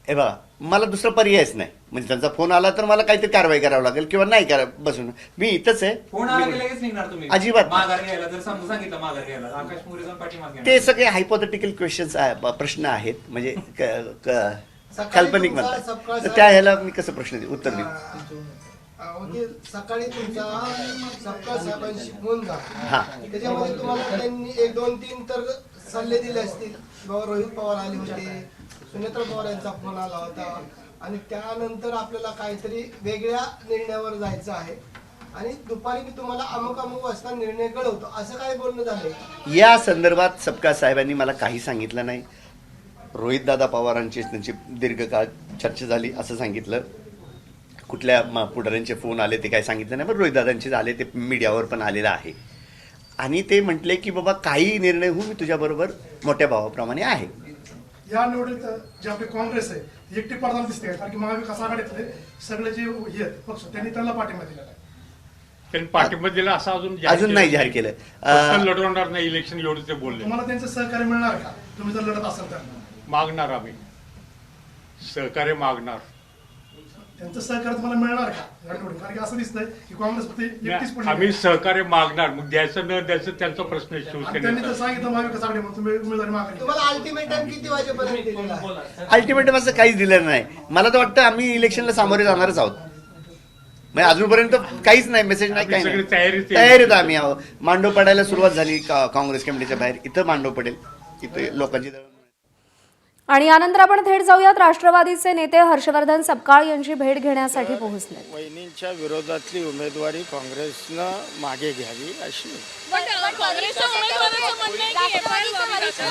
हे बघा, मला दुसरा पर्यायच नाही, म्हणजे त्यांचा फोन आला तर मला काहीतरी कारवाई करावं लागेल किंवा नाही बसून मी इथंच आहे. फोन आला की लगेच निघणार तुम्ही? अजिबात माघार घ्यायला जर समजा सांगितलं माघार घ्यायला, आकाश मोरे जाऊन पाठीमागे ते सगळे हायपोथेटिकल क्वेश्चन्स प्रश्न आहेत, म्हणजे काल्पनिक म्हणतात, तर त्या ह्याला मी कसं उत्तर देऊ? सकाळी तुमचा सपकाळ साहेबांशी फोन झाला, हा, त्याच्यामध्ये तुम्हाला त्यांनी 1, 2, 3 तर सल्ले दिले असतील. रोहित पवार आले होते, सुनेत्रा पवार यांचा फोन आला होता, आणि त्यानंतर आपल्याला काहीतरी वेगळ्या निर्णयावर जायचं आहे आणि दुपारी मी तुम्हाला अमुक वाजता निर्णय कळवतो, असं काय बोलणं झालंय? या संदर्भात सपकाळ साहेबांनी मला काही सांगितलं नाही. रोहितदादा पवारांची त्यांची दीर्घकाळ चर्चा झाली असं सांगितलं. कुठल्या पुढाऱ्यांचे फोन आले ते काय सांगितलं नाही, पण रोहितदादांचे झाले, ते मीडियावर पण आलेलं आहे. आणि ते म्हटले की बाबा काही निर्णय मी तुझ्याबरोबर मोठ्या भावाप्रमाणे आहे. या निवडणुकीत जे आपले काँग्रेस आहे एकटी पडताना दिसते, कारण की महाविकास आघाडीतले सगळे जे हे पक्ष त्यांनी त्यांना पाठिंबा दिलेला आहे. त्यांनी पाठिंबा दिला असं अजून नाही जाहीर केलं. लढवणार नाही इलेक्शन एवढं ते बोलले. तुम्हाला त्यांचं सहकार्य मिळणार का तुम्ही जर लढत असाल तर? मागणार, आम्ही सहकार्य मागणार. त्यांचं सहकार्य तुम्हाला मिळणार का या निवडणुकीत? कारण की असं दिसतंय की काँग्रेस फक्त एकटीच पडली आम्ही सहकार्य मागणार, मग द्यायचं न द्यायचं त्यांचा प्रश्न आहे आणि त्यांनी तर शिवसेनेचा. सांगितलं महाविकास आघाडी म्हणून तुम्ही उमेदवारी मागणी. तुम्हाला अल्टिमेटम किती वाजेपर्यंत दिलेला आहे? अल्टिमेटम असं काहीच दिलेलं नाही. मला तर वाटतं आम्ही इलेक्शनला सामोरे जाणारच आहोत. म्हणजे अजूनपर्यंत काहीच नाही, मेसेज नाही, काही सगळी नाही. तयारीत आम्ही आहोत. मांडव पडायला सुरुवात झाली काँग्रेस कमिटीच्या बाहेर. इथं मांडव पडेल, इथं लोकांची आणि यानंतर आपण थेट जाऊयात. राष्ट्रवादीचे नेते हर्षवर्धन सपकाळ यांची भेट घेण्यासाठी पोहोचले. वहिनींच्या विरोधातली उमेदवारी काँग्रेसनं मागे घ्यावी अशी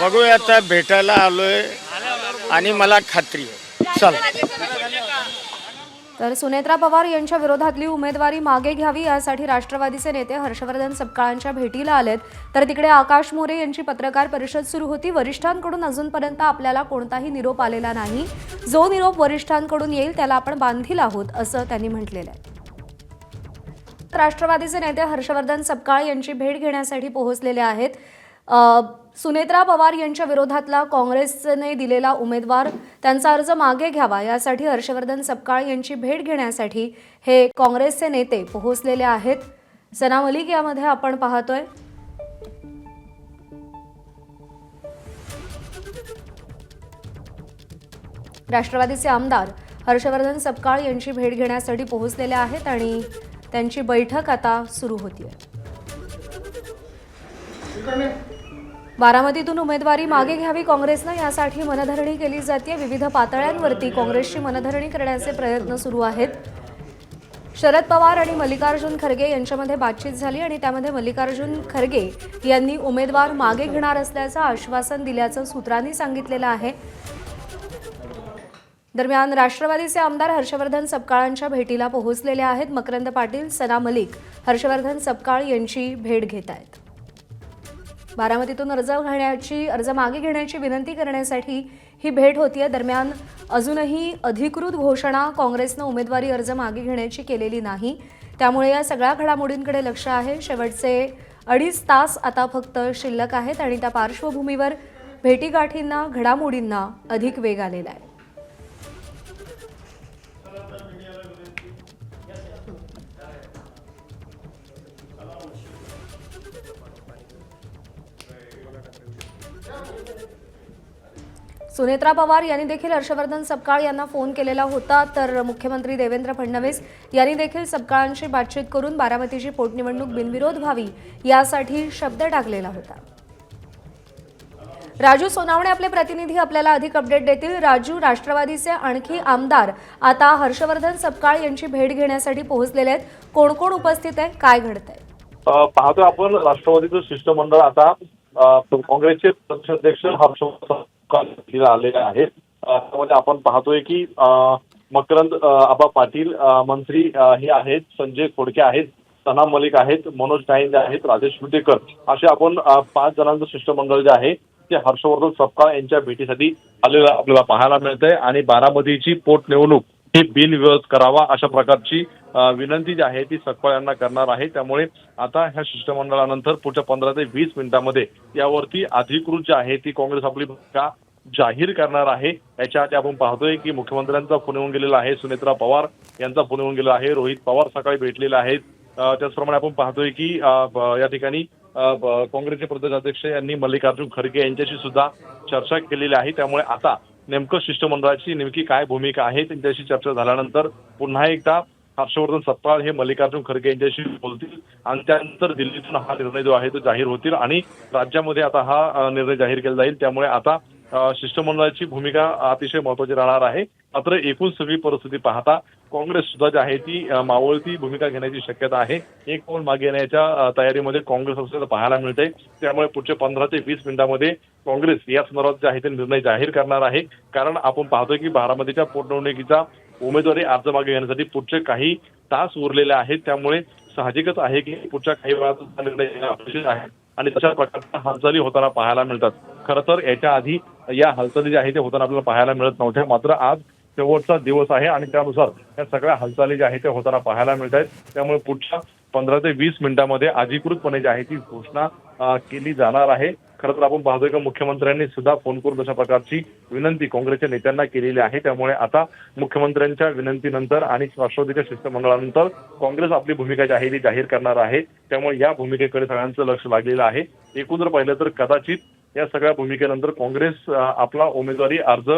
बघूया. आता भेटायला आलोय आणि मला खात्री आहे. चल. तर सुनेत्रा पवार यांच्या विरोधातली उमेदवारी मागे घ्यावी यासाठी राष्ट्रवादीचे नेते हर्षवर्धन सपकाळांच्या भेटीला आलेत. तर तिकडे आकाश मोरे यांची पत्रकार परिषद सुरू होती. वरिष्ठांकडून अजूनपर्यंत आपल्याला कोणताही निरोप आलेला नाही. जो निरोप वरिष्ठांकडून येईल त्याला आपण बांधील आहोत असं त्यांनी म्हटलेलं आहे. राष्ट्रवादीचे नेते हर्षवर्धन सपकाळ यांची भेट घेण्यासाठी पोहोचलेले आहेत. सुनेत्रा पवार यांच्या विरोधातला काँग्रेसने दिलेला उमेदवार त्यांचा अर्ज मागे घ्यावा यासाठी हर्षवर्धन सपकाळ यांची भेट घेण्यासाठी हे काँग्रेसचे नेते पोहोचलेले आहेत. सना मलिक यामध्ये आपण पाहतोय. राष्ट्रवादीचे आमदार हर्षवर्धन सपकाळ यांची भेट घेण्यासाठी पोहोचलेले आहेत आणि त्यांची बैठक आता सुरू होतीये. बारामतीतून उमेदवारी मागे घ्यावी काँग्रेसनं यासाठी मनधरणी केली जाते. विविध पातळ्यांवरती काँग्रेसची मनधरणी करण्याचे प्रयत्न सुरू आहेत. शरद पवार आणि मल्लिकार्जुन खरगे यांच्यामध्ये बातचीत झाली आणि त्यामध्ये मल्लिकार्जुन खरगे यांनी उमेदवार मागे घेणार असल्याचं आश्वासन दिल्याचं सूत्रांनी सांगितलेलं आहे. दरम्यान राष्ट्रवादीचे आमदार हर्षवर्धन सपकाळांच्या भेटीला पोहोचलेले आहेत. मकरंद पाटील, सना मलिक हर्षवर्धन सपकाळ यांची भेट घेत आहेत. बारामतीतून अर्ज मागे घेण्याची विनंती करण्यासाठी ही भेट होतीये. दरम्यान अजूनही अधिकृत घोषणा काँग्रेसनं उमेदवारी अर्ज मागे घेण्याची केलेली नाही. त्यामुळे या सगळ्या घडामोडींकडे लक्ष आहे. शेवटचे 2.5 तास आता फक्त शिल्लक आहेत आणि त्या पार्श्वभूमीवर भेटीगाठींना, घडामोडींना अधिक वेग आलेला आहे. सुनेत्रा पवार यांनी देखील हर्षवर्धन सपकाळ यांना फोन केलेला होता. तर मुख्यमंत्री देवेंद्र फडणवीस यांनी देखील सपकाळांशी बातचीत करून बारामतीची पोटनिवडणूक बिनविरोध व्हावी यासाठी शब्द टाकलेला होता. राजू सोनावणे आपले प्रतिनिधी आपल्याला अधिक अपडेट देतील. राजू, राष्ट्रवादीचे आणखी आमदार आता हर्षवर्धन सपकाळ यांची भेट घेण्यासाठी पोहोचलेले आहेत. कोण कोण उपस्थित आहे, काय घडतंय? पाहतोय आपण राष्ट्रवादीचं शिष्टमंडळ आता काँग्रेसचे प्रदेशाध्यक्ष हर्षवर्धन आलेले आहेत. त्यामध्ये आपण पाहतोय की मकरंद आबा पाटील मंत्री हे आहेत, संजय खोडके आहेत, सना मलिक आहेत, मनोज डायंदे आहेत, राजेश विटेकर असे आपण 5 जणांचं शिष्टमंडळ जे आहे ते हर्षवर्धन सपकाळ यांच्या भेटीसाठी आलेलं आपल्याला पाहायला मिळतंय. आणि बारामतीची पोटनिवडणूक ही बिनविरोध करावा अशा प्रकारची विनंती जी आहे ती सपकाळ यांना करणार आहे. त्यामुळे आता ह्या शिष्टमंडळानंतर पुढच्या 15 ते 20 मिनिटांमध्ये यावरती अधिकृत जी आहे ती काँग्रेस आपली भूमिका जाहीर करणार आहे. याच्या आधी आपण पाहतोय की मुख्यमंत्र्यांचा फोन येऊन गेलेला आहे, सुनेत्रा पवार यांचा फोन येऊन गेलेला आहे, रोहित पवार सकाळी भेटलेले आहेत. त्याचप्रमाणे आपण पाहतोय की या ठिकाणी काँग्रेसचे प्रदेशाध्यक्ष यांनी मल्लिकार्जुन खरगे यांच्याशी सुद्धा चर्चा केलेली आहे. त्यामुळे आता नेमकं शिष्टमंडळाची नेमकी काय भूमिका आहे त्यांच्याशी चर्चा झाल्यानंतर पुन्हा एकदा हर्षवर्धन सपकाळ हे मल्लिकार्जुन खरगे यांच्याशी बोलतील आणि त्यानंतर दिल्लीतून हा निर्णय जो आहे तो जाहीर होतील आणि राज्यामध्ये आता हा निर्णय जाहीर केला जाईल. त्यामुळे आता शिष्टमंडळाची भूमिका अतिशय महत्वाची राहणार आहे. मात्र एकूण सगळी परिस्थिती पाहता काँग्रेस सुद्धा जी आहे ती मावळती भूमिका घेण्याची शक्यता आहे. एक पाऊल मागे येण्याच्या तयारीमध्ये काँग्रेस असल्याचं पाहायला मिळतंय. त्यामुळे पुढच्या 15 ते 20 मिनिटांमध्ये काँग्रेस या संदर्भात जे आहे ते निर्णय जाहीर करणार आहे. कारण आपण पाहतोय की बारामतीच्या पोटनिवडणुकीचा उमेदवारी अर्ज मागे घेण्यासाठी पुढचे काही तास उरलेले आहेत. त्यामुळे साहजिकच आहे की पुढच्या काही वेळात निर्णय घेणं अपेक्षित आहे आणि तशा प्रकारच्या हालचाली होताना पाहायला मिळतात. खरं तर याच्या आधी या हालचाली ज्या आहेत ते होताना आपल्याला पाहायला मिळत नव्हत्या. मात्र आज शेवटचा दिवस आहे आणि त्यानुसार या सगळ्या हालचाली ज्या आहेत त्या होताना पाहायला मिळत आहेत. त्यामुळे पुढच्या 15 ते 20 मिनिटांमध्ये अधिकृतपणे जी आहे ती घोषणा केली जाणार आहे. खरं तर आपण पाहतोय की मुख्यमंत्र्यांनी सुद्धा फोन करून तशा प्रकारची विनंती काँग्रेसच्या नेत्यांना केलेली आहे. त्यामुळे आता मुख्यमंत्र्यांच्या विनंतीनंतर आणि राष्ट्रवादीच्या शिष्टमंडळानंतर काँग्रेस आपली भूमिका जी आहे ती जाहीर करणार आहे. त्यामुळे या भूमिकेकडे सगळ्यांचं लक्ष लागलेलं आहे. एकूण जर पाहिलं तर कदाचित या सगळ्या भूमिकेनंतर काँग्रेस आपला उमेदवारी अर्ज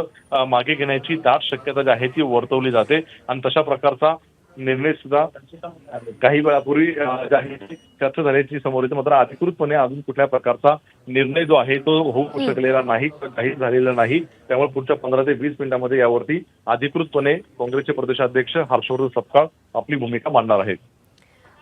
मागे घेण्याची दाट शक्यता जी आहे ती वर्तवली जाते आणि तशा प्रकारचा निर्णय सुद्धा काही वेळापूर्वी जी आहे ती चर्चा झाल्याची समोर येते. मात्र अधिकृतपणे अजून कुठल्या प्रकारचा निर्णय जो आहे तो होऊ शकलेला नाही, काही झालेला नाही. त्यामुळे पुढच्या 15 ते 20 मिनिटांमध्ये यावरती अधिकृतपणे काँग्रेसचे प्रदेशाध्यक्ष हर्षवर्धन सपकाळ आपली भूमिका मांडणार आहेत.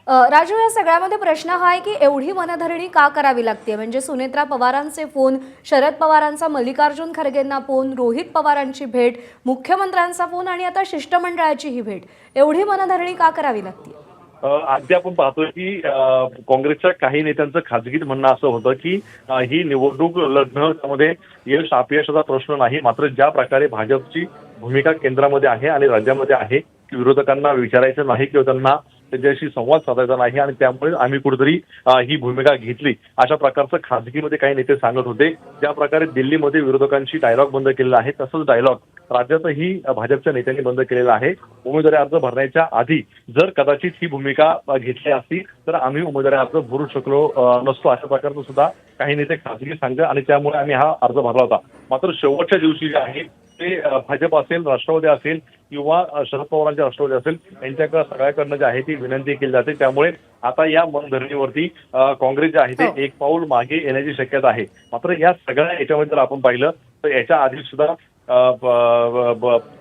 राजू, या सगळ्यामध्ये प्रश्न हा आहे की एवढी मनधरणी का करावी लागते? म्हणजे सुनेत्रा पवारांचे फोन, शरद पवारांचा मल्लिकार्जुन खरगेंना फोन, रोहित पवारांची भेट, मुख्यमंत्र्यांचा फोन आणि आता शिष्टमंडळाची ही भेट, एवढी मनधरणी का करावी लागते? अद्याप आपण पाहतोय की काँग्रेसच्या काही नेत्यांचं खाजगीत म्हणणं असं होतं की ही निवडणूक लढणं त्यामध्ये यश अपयशाचा प्रश्न नाही. मात्र ज्या प्रकारे भाजपची भूमिका केंद्रामध्ये आहे आणि राज्यामध्ये आहे की विरोधकांना विचारायचं नाही किंवा त्यांना त्यांच्याशी संवाद साधायचा नाही आणि त्यामुळे आम्ही कुठेतरी ही भूमिका घेतली, अशा प्रकारचं खासगीमध्ये काही नेते सांगत होते. ज्या प्रकारे दिल्लीमध्ये विरोधकांशी डायलॉग बंद केलेला आहे तसंच डायलॉग राज्यातही भाजपच्या नेत्यांनी बंद केलेला आहे. उमेदवारी अर्ज भरण्याच्या आधी जर कदाचित ही भूमिका घेतली असती तर आम्ही उमेदवारी अर्ज भरू शकलो नसतो, अशा प्रकारचं सुद्धा काही नेते खासगी सांगतात आणि त्यामुळे आम्ही हा अर्ज भरला होता. मात्र शेवटच्या दिवशी जे आहे ते भाजप असेल, राष्ट्रवादी असेल किंवा शरद पवारांच्या राष्ट्रवादी असेल यांच्याकडे सगळ्याकडनं जे आहे ती विनंती केली जाते. त्यामुळे आता या मनधरणीवरती काँग्रेस जे आहे ते एक पाऊल मागे येण्याची शक्यता आहे. मात्र या सगळ्या याच्यामध्ये जर आपण पाहिलं तर याच्या आधी सुद्धा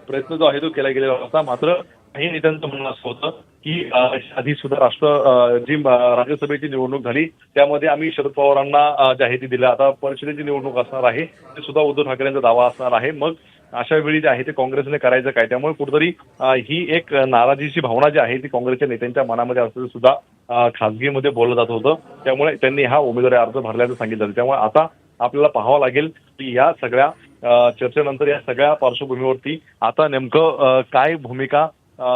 प्रयत्न जो आहे तो केला गेलेला होता. मात्र काही नेत्यांचं म्हणणं असं होतं की आधी सुद्धा राज्यसभेची निवडणूक झाली त्यामध्ये आम्ही शरद पवारांना जे आहे ती दिलं, आता परिषदेची निवडणूक असणार आहे ते सुद्धा उद्धव ठाकरेंचा दावा असणार आहे. मग अशा वेळी जे आहे ते काँग्रेसने करायचं काय? त्यामुळे कुठेतरी ही एक नाराजीची भावना जी आहे ती काँग्रेसच्या नेत्यांच्या मनामध्ये असलेली सुद्धा खासगीमध्ये बोललं जात होतं. त्यामुळे त्यांनी हा उमेदवारी अर्ज भरल्याचं सांगितलं. त्यामुळे आता आपल्याला पाहावं लागेल की या सगळ्या चर्चेनंतर या सगळ्या पार्श्वभूमीवरती आता नेमकं काय भूमिका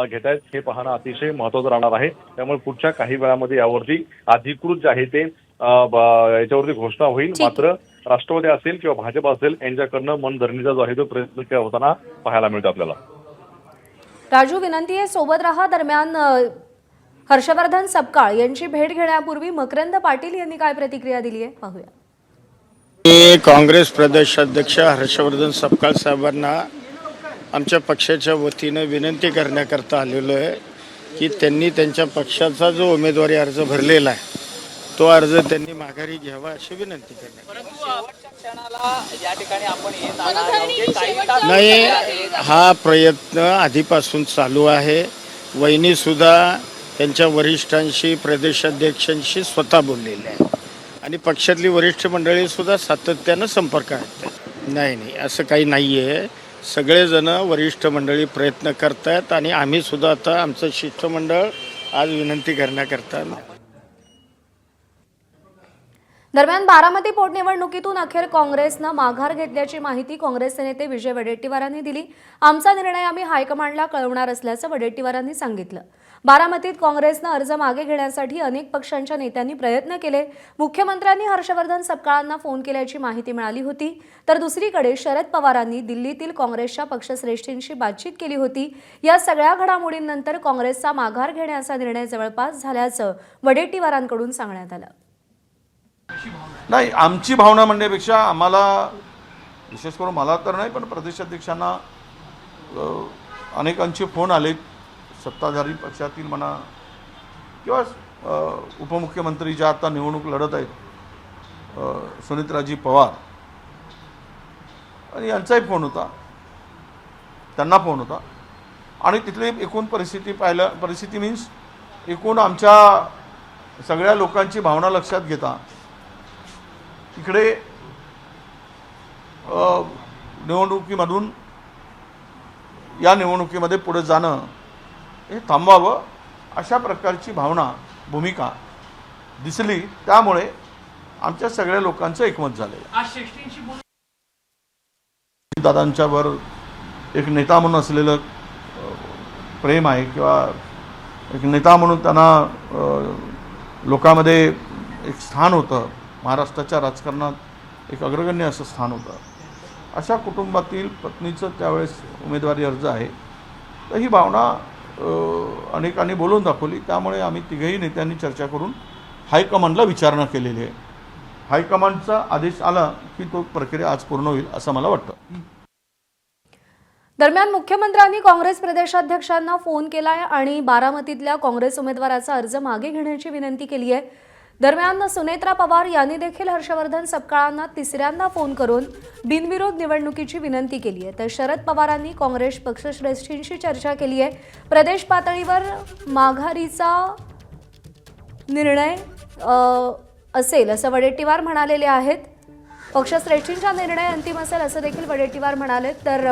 घेतायत हे पाहणं अतिशय महत्वाचं राहणार आहे. त्यामुळे पुढच्या काही वेळामध्ये यावरती अधिकृत जे आहे ते याच्यावरती घोषणा होईल. मात्र राष्ट्रवादी असेल किंवा भाजप असेल यांच्याकडनं मनधरणीचा जो आहे तो प्रयत्न होताना पाहायला मिळतो आपल्याला. राजू, विनंती आहे सोबत राहा. दरम्यान हर्षवर्धन सपकाळ यांची भेट घेण्यापूर्वी मकरंद पाटील यांनी काय प्रतिक्रिया दिली आहे पाहूया. काँग्रेस प्रदेशाध्यक्ष हर्षवर्धन सपकाळ साहेबांना आमच्या पक्षाच्या वतीनं विनंती करण्याकरता आलेलो आहे की त्यांनी त्यांच्या पक्षाचा जो उमेदवारी अर्ज भरलेला आहे तो अर्ज त्यांनी माघारी घ्यावा अशी विनंती नाही. हा प्रयत्न आधीपासून चालू आहे. वहिनी सुद्धा त्यांच्या वरिष्ठांशी प्रदेशाध्यक्षांशी स्वतः बोललेले आहे आणि पक्षातली वरिष्ठ मंडळी सुद्धा सातत्यानं संपर्कात आहेत. नाही असं काही नाही आहे. सगळेजण वरिष्ठ मंडळी प्रयत्न करतायत आणि आम्ही सुद्धा आता आमचं शिष्टमंडळ आज विनंती करण्याकरता. दरम्यान बारामती पोटनिवडणुकीतून अखेर काँग्रेसनं माघार घेतल्याची माहिती काँग्रेसचे नेते विजय वडेट्टीवारांनी दिली. आमचा निर्णय आम्ही हायकमांडला कळवणार असल्याचं वडेट्टीवारांनी सांगितलं. बारामतीत काँग्रेसनं अर्ज मागे घेण्यासाठी अनेक पक्षांच्या नेत्यांनी प्रयत्न केले. मुख्यमंत्र्यांनी हर्षवर्धन सपकाळांना फोन केल्याची माहिती मिळाली होती. तर दुसरीकडे शरद पवारांनी दिल्लीतील काँग्रेसच्या पक्षश्रेष्ठींशी बातचीत केली होती. या सगळ्या घडामोडींनंतर काँग्रेसचा माघार घेण्याचा निर्णय जवळपास झाल्याचं वडेट्टीवारांकडून सांगण्यात आलं. नाही, आमची भावना म्हणण्यापेक्षा आम्हाला विशेष करून मला तर नाही पण प्रदेशाध्यक्षांना अनेकांचे फोन आले सत्ताधारी पक्षातील म्हणा किंवा उपमुख्यमंत्री ज्या आता निवडणूक लढत आहेत सुनेत्राजी पवार आणि यांचाही फोन होता, त्यांना फोन होता आणि तिथली एकूण परिस्थिती मीन्स एकूण आमच्या सगळ्या लोकांची भावना लक्षात घेता इकडे निवडणुकीमधून या निवडणुकीमध्ये पुढे जाणं हे थांबवावं अशा प्रकारची भावना भूमिका दिसली. त्यामुळे आमच्या सगळ्या लोकांचं एकमत झालं. दादांच्यावर एक नेता म्हणून असलेलं प्रेम आहे किंवा एक नेता म्हणून त्यांना लोकांमध्ये एक स्थान होतं महाराष्ट्राच्या राजकारणात एक अग्रगण्य असं स्थान होतं. अशा कुटुंबातील पत्नीचं त्यावेळेस उमेदवारी अर्ज आहे. तर ही भावना अनेकांनी बोलून दाखवली. त्यामुळे आम्ही तिघही नेत्यांनी चर्चा करून हायकमांडला विचारणा केलेली आहे. हायकमांडचा आदेश आला की तो प्रक्रिया आज पूर्ण होईल असं मला वाटतं. दरम्यान मुख्यमंत्र्यांनी काँग्रेस प्रदेशाध्यक्षांना फोन केलाय आणि बारामतीतल्या काँग्रेस उमेदवाराचा अर्ज मागे घेण्याची विनंती केली आहे. दरम्यान सुनेत्रा पवार यांनी देखील हर्षवर्धन सपकाळांना तिसऱ्यांदा फोन करून बिनविरोध निवडणुकीची विनंती केली आहे. तर शरद पवारांनी काँग्रेस पक्षश्रेष्ठींशी चर्चा केली आहे. प्रदेश पातळीवर माघारीचा निर्णय असेल असं वडेट्टीवार म्हणालेले आहेत. पक्षश्रेष्ठींचा निर्णय अंतिम असेल असं देखील वडेट्टीवार म्हणाले. तर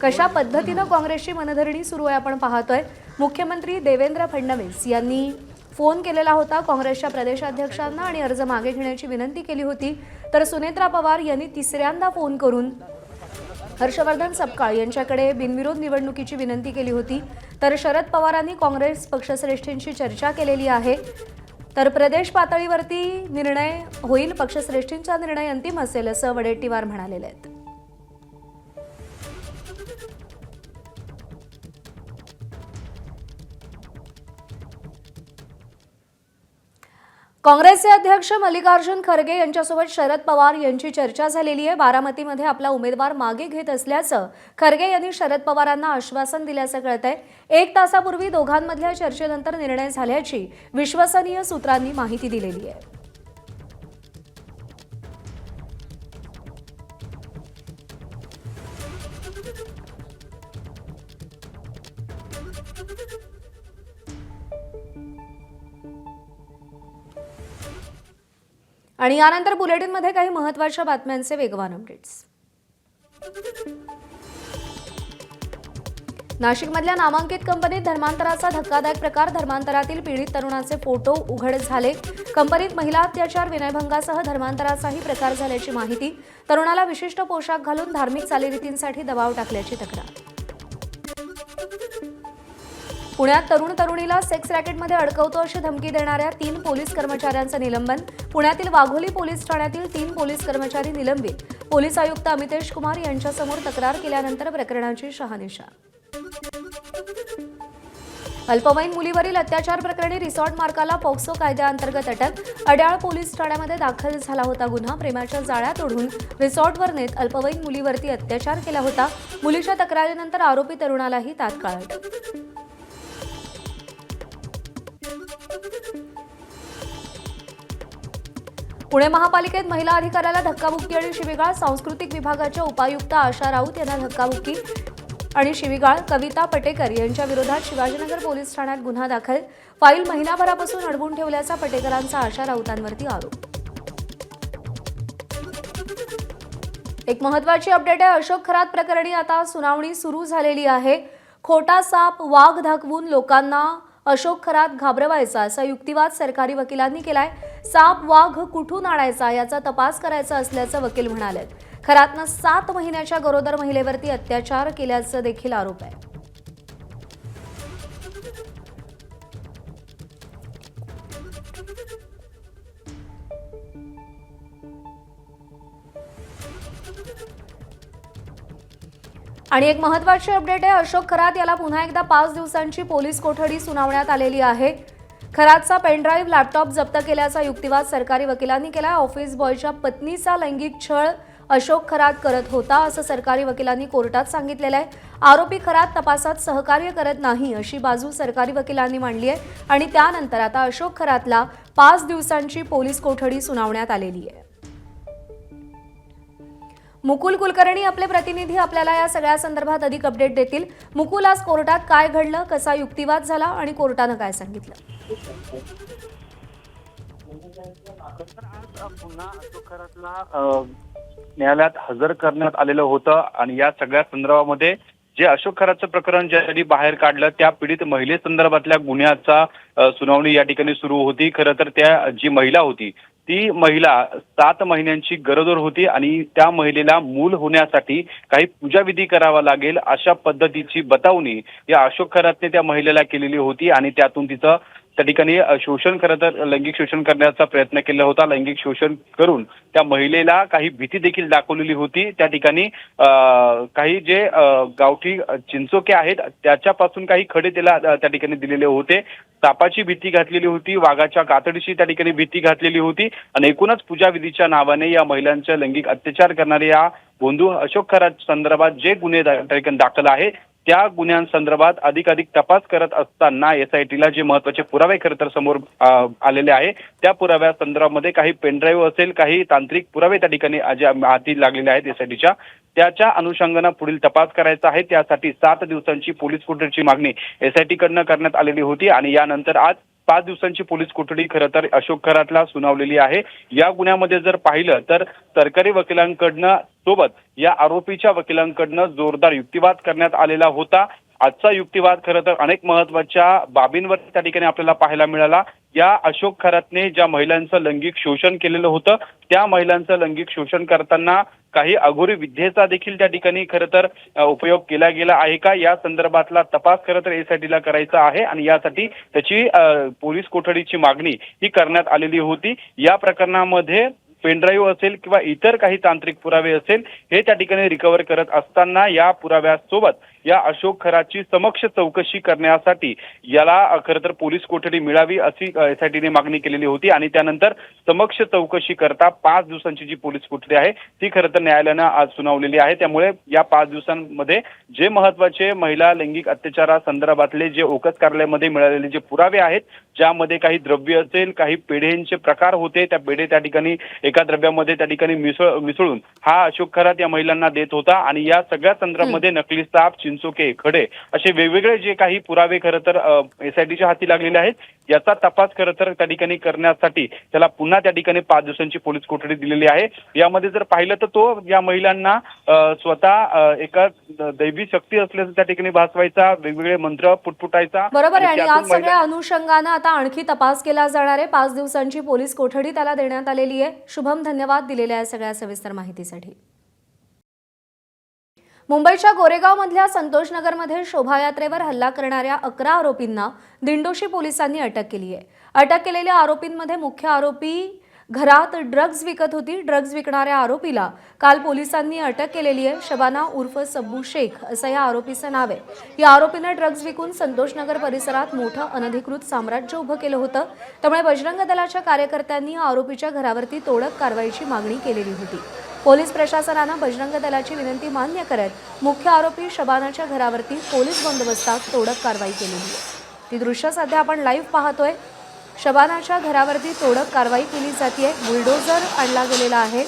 कशा पद्धतीनं काँग्रेसची मनधरणी सुरू आहे आपण पाहतोय. मुख्यमंत्री देवेंद्र फडणवीस यांनी फोन केलेला होता काँग्रेसच्या प्रदेशाध्यक्षांना आणि अर्ज मागे घेण्याची विनंती केली होती. तर सुनेत्रा पवार यांनी तिसऱ्यांदा फोन करून हर्षवर्धन सपकाळ यांच्याकडे बिनविरोध निवडणुकीची विनंती केली होती. तर शरद पवारांनी काँग्रेस पक्षश्रेष्ठींशी चर्चा केलेली आहे. तर प्रदेश पातळीवरती निर्णय होईल, पक्षश्रेष्ठींचा निर्णय अंतिम असेल असं वडेट्टीवार म्हणालेले आहेत. काँग्रेसचे अध्यक्ष मल्लिकार्जुन खरगे यांच्यासोबत शरद पवार यांची चर्चा झालेली आहे. बारामतीमध्ये आपला उमेदवार मागे घेत असल्याचं खरगे यांनी शरद पवारांना आश्वासन दिल्याचं कळतंय. 1 तासापूर्वी दोघांमधल्या चर्चेनंतर निर्णय झाल्याची विश्वसनीय सूत्रांनी माहिती दिलेली आहे. आणि यानंतर बुलेटिनमध्ये काही महत्त्वाच्या बातम्यांचे वेगवान अपडेट्स. नाशिकमधल्या नामांकित कंपनीत धर्मांतराचा धक्कादायक प्रकार. धर्मांतरातील पीडित तरुणाचे फोटो उघड झाले. कंपनीत महिला अत्याचार, विनयभंगासह धर्मांतराचाही प्रकार झाल्याची माहिती. तरुणाला विशिष्ट पोशाख घालून धार्मिक चालीरीतींसाठी दबाव टाकल्याची तक्रार. पुण्यात तरुणीला सेक्स रॅकेटमध्ये अडकवतो अशी धमकी देणाऱ्या 3 पोलीस कर्मचाऱ्यांचं निलंबन. पुण्यातील वाघोली पोलीस ठाण्यातील 3 पोलीस कर्मचारी निलंबित. पोलीस आयुक्त अमितेश कुमार यांच्यासमोर तक्रार केल्यानंतर प्रकरणाची शहानिशा. अल्पवयीन मुलीवरील अत्याचार प्रकरणी रिसॉर्ट मालकाला पॉक्सो कायद्याअंतर्गत अटक. अड्याळ पोलीस ठाण्यामध्ये दाखल झाला होता गुन्हा. प्रेमाच्या जाळ्यात ओढून रिसॉर्टवर नेत अल्पवयीन मुलीवरती अत्याचार केला होता. मुलीच्या तक्रारीनंतर आरोपी तरुणालाही तात्काळ अटक. पुणे महापालिकेत महिला अधिकाऱ्याला धक्काबुक्की आणि शिवीगाळ. सांस्कृतिक विभागाच्या उपायुक्त आशा राऊत यांना धक्काबुक्की आणि शिवीगाळ. कविता पटेकर यांच्या विरोधात शिवाजीनगर पोलीस ठाण्यात गुन्हा दाखल. फाईल महिनाभरापासून अडवून ठेवल्याचा पटेकरांचा आशा राऊतांवरती आरोप. एक महत्त्वाची अपडेट आहे. अशोक खरात प्रकरणी आता सुनावणी सुरू झालेली आहे. खोटा साप वाघ दाखवून लोकांना अशोक खरात घाबरवायचा असा युक्तिवाद सरकारी वकिलांनी केलाय. साप वाघ कुठून आणायचा याचा तपास करायचा असल्याचं वकील म्हणाले. खरातनं 7 महिन्याच्या गरोदर महिलेवरती अत्याचार केल्याचा देखील आरोप आहे. आणि एक महत्त्वाची अपडेट आहे. अशोक खरात याला पुन्हा एकदा 5 दिवसांची पोलीस कोठडी सुनावण्यात आलेली आहे. खरातचा पेनड्राईव्ह, लॅपटॉप जप्त केल्याचा युक्तिवाद सरकारी वकिलांनी केला. ऑफिस बॉयच्या पत्नीचा लैंगिक छळ अशोक खरात करत होता असं सरकारी वकिलांनी कोर्टात सांगितलेलं आहे. आरोपी खरात तपासात सहकार्य करत नाही अशी बाजू सरकारी वकिलांनी मांडली आहे. आणि त्यानंतर आता अशोक खरातला 5 दिवसांची पोलीस कोठडी सुनावण्यात आलेली आहे. मुकुल कुलकर्णी आपले प्रतिनिधी आपल्याला या सगळ्या संदर्भात अधिक अपडेट देतील. मुकुल, आज कोर्टात काय घडलं, कसा युक्तिवाद झाला आणि कोर्टानं काय सांगितलं? पुन्हा अशोक खरातला न्यायालयात हजर करण्यात आलेलं होतं आणि या सगळ्या संदर्भामध्ये जे अशोक खरातचं प्रकरण ज्यासाठी बाहेर काढलं त्या पीडित महिलेसंदर्भातल्या गुन्ह्याचा सुनावणी या ठिकाणी सुरू होती. खरं तर त्या जी महिला होती ती महिला 7 महिन्यांची गरोदर होती आणि त्या महिलेला मूल होण्यासाठी काही पूजाविधी करावा लागेल अशा पद्धतीची बतावणी या अशोक खरातने त्या महिलेला केलेली होती आणि त्यातून तिचं त्या ठिकाणी शोषण खरं तर लैंगिक शोषण करण्याचा प्रयत्न केला होता. लैंगिक शोषण करून त्या महिलेला काही भीती देखील दाखवलेली होती. त्या ठिकाणी काही जे गावठी चिंचोके आहेत त्याच्यापासून काही खडे त्याला त्या ठिकाणी दिलेले होते. सापाची भीती घातलेली होती, वाघाच्या कातडीची त्या ठिकाणी भीती घातलेली होती आणि एकूणच पूजा विधीच्या नावाने या महिलांच्या लैंगिक अत्याचार करणाऱ्या या बोंधू अशोक खरात संदर्भात जे गुन्हे त्या ठिकाणी दाखल आहे त्या गुन्ह्यांसंदर्भात अधिक अधिक तपास करत असताना SITला जे महत्त्वाचे पुरावे खरं तर समोर आलेले आहे त्या पुराव्या संदर्भामध्ये काही पेनड्राईव्ह असेल, काही तांत्रिक पुरावे त्या ठिकाणी हाती लागलेले आहेत SITच्या, त्याच्या अनुषंगाने पुढील तपास करायचा आहे. त्यासाठी 7 दिवसांची पोलीस कोठडीची मागणी SIT कडनं करण्यात आलेली होती आणि यानंतर आज 5 दिवसांची पोलीस कोठडी खरं तर अशोक खरातला सुनावलेली आहे. या गुन्ह्यामध्ये जर पाहिलं तर सरकारी वकिलांकडनं सोबत या आरोपीच्या वकिलांकडनं जोरदार युक्तिवाद करण्यात आलेला होता. आजचा युक्तिवाद खरं तर अनेक महत्वाच्या बाबींवर त्या ठिकाणी आपल्याला पाहायला मिळाला. या अशोक खरातने ज्या महिलांचं लैंगिक शोषण केलेलं होतं त्या महिलांचं लैंगिक शोषण करताना काही अघोरी विद्येचा देखील त्या ठिकाणी खरं तर उपयोग केला गेला आहे का या संदर्भातला तपास खरं तर SITला करायचा आहे आणि यासाठी त्याची पोलीस कोठडीची मागणी ही करण्यात आलेली होती. या प्रकरणामध्ये पेनड्राईव्ह असेल किंवा इतर काही तांत्रिक पुरावे असेल हे त्या ठिकाणी रिकव्हर करत असताना या पुराव्यासोबत या अशोक खरातची समक्ष चौकशी करण्यासाठी याला खरं तर पोलीस कोठडी मिळावी अशी SITने मागणी केलेली होती आणि त्यानंतर समक्ष चौकशी करता 5 दिवसांची जी पोलीस कोठडी आहे ती खरं तर न्यायालयानं आज सुनावलेली आहे. त्यामुळे या 5 दिवसांमध्ये जे महत्वाचे महिला लैंगिक अत्याचारासंदर्भातले जे ओकस कार्यालयामध्ये मिळालेले जे पुरावे आहेत, ज्यामध्ये काही द्रव्य असेल, काही पेढ्यांचे प्रकार होते, त्या पेढे त्या ठिकाणी एका द्रव्यामध्ये त्या ठिकाणी मिसळून हा अशोक खरात या महिलांना देत होता आणि या सगळ्या संदर्भामध्ये नकली साप, चिंचोके, खडे असे वेगवेगळे जे काही पुरावे खरं तर SITच्या हाती लागलेले आहेत याचा तपास खरं तर त्या ठिकाणी करण्यासाठी त्याला पुन्हा त्या ठिकाणी 5 दिवसांची पोलीस कोठडी दिलेली आहे. यामध्ये जर पाहिलं तर तो या महिलांना स्वतः एका दैवी शक्ती असल्याचं त्या ठिकाणी भासवायचा, वेगवेगळे मंत्र पुटपुटायचा. बरोबर आहे आणि आज सगळ्या अनुषंगानं आता आणखी तपास केला जाणार आहे. 5 दिवसांची पोलीस कोठडी त्याला देण्यात आलेली आहे. शुभम, धन्यवाद दिलेल्या या सगळ्या सविस्तर माहितीसाठी. मुंबईच्या गोरेगावमधल्या संतोषनगरमध्ये शोभायात्रेवर हल्ला करणाऱ्या 11 आरोपींना दिंडोशी पोलिसांनी अटक केली आहे. अटक केलेल्या आरोपींमध्ये मुख्य आरोपी घरात ड्रग्ज विकत होती. ड्रग्ज विकणाऱ्या आरोपीला काल पोलिसांनी अटक केलेली आहे. शबाना उर्फ सब्बू शेख असं या आरोपीचं नाव आहे. या आरोपीनं ड्रग्ज विकून संतोषनगर परिसरात मोठं अनधिकृत साम्राज्य उभं केलं होतं. त्यामुळे बजरंग दलाच्या कार्यकर्त्यांनी या आरोपीच्या घरावरती तोडक कारवाईची मागणी केलेली होती. पोलीस प्रशासनानं बजरंग दलाची विनंती मान्य करत मुख्य आरोपी शबानाच्या घरावरती पोलीस बंदोबस्तात तोडक कारवाई केलेली आहे. ती दृश्य सध्या आपण लाईव्ह पाहतोय. शबानाच्या घरावरती तोडक कारवाई केली जाते. बुलडोझर आणला गेलेला आहे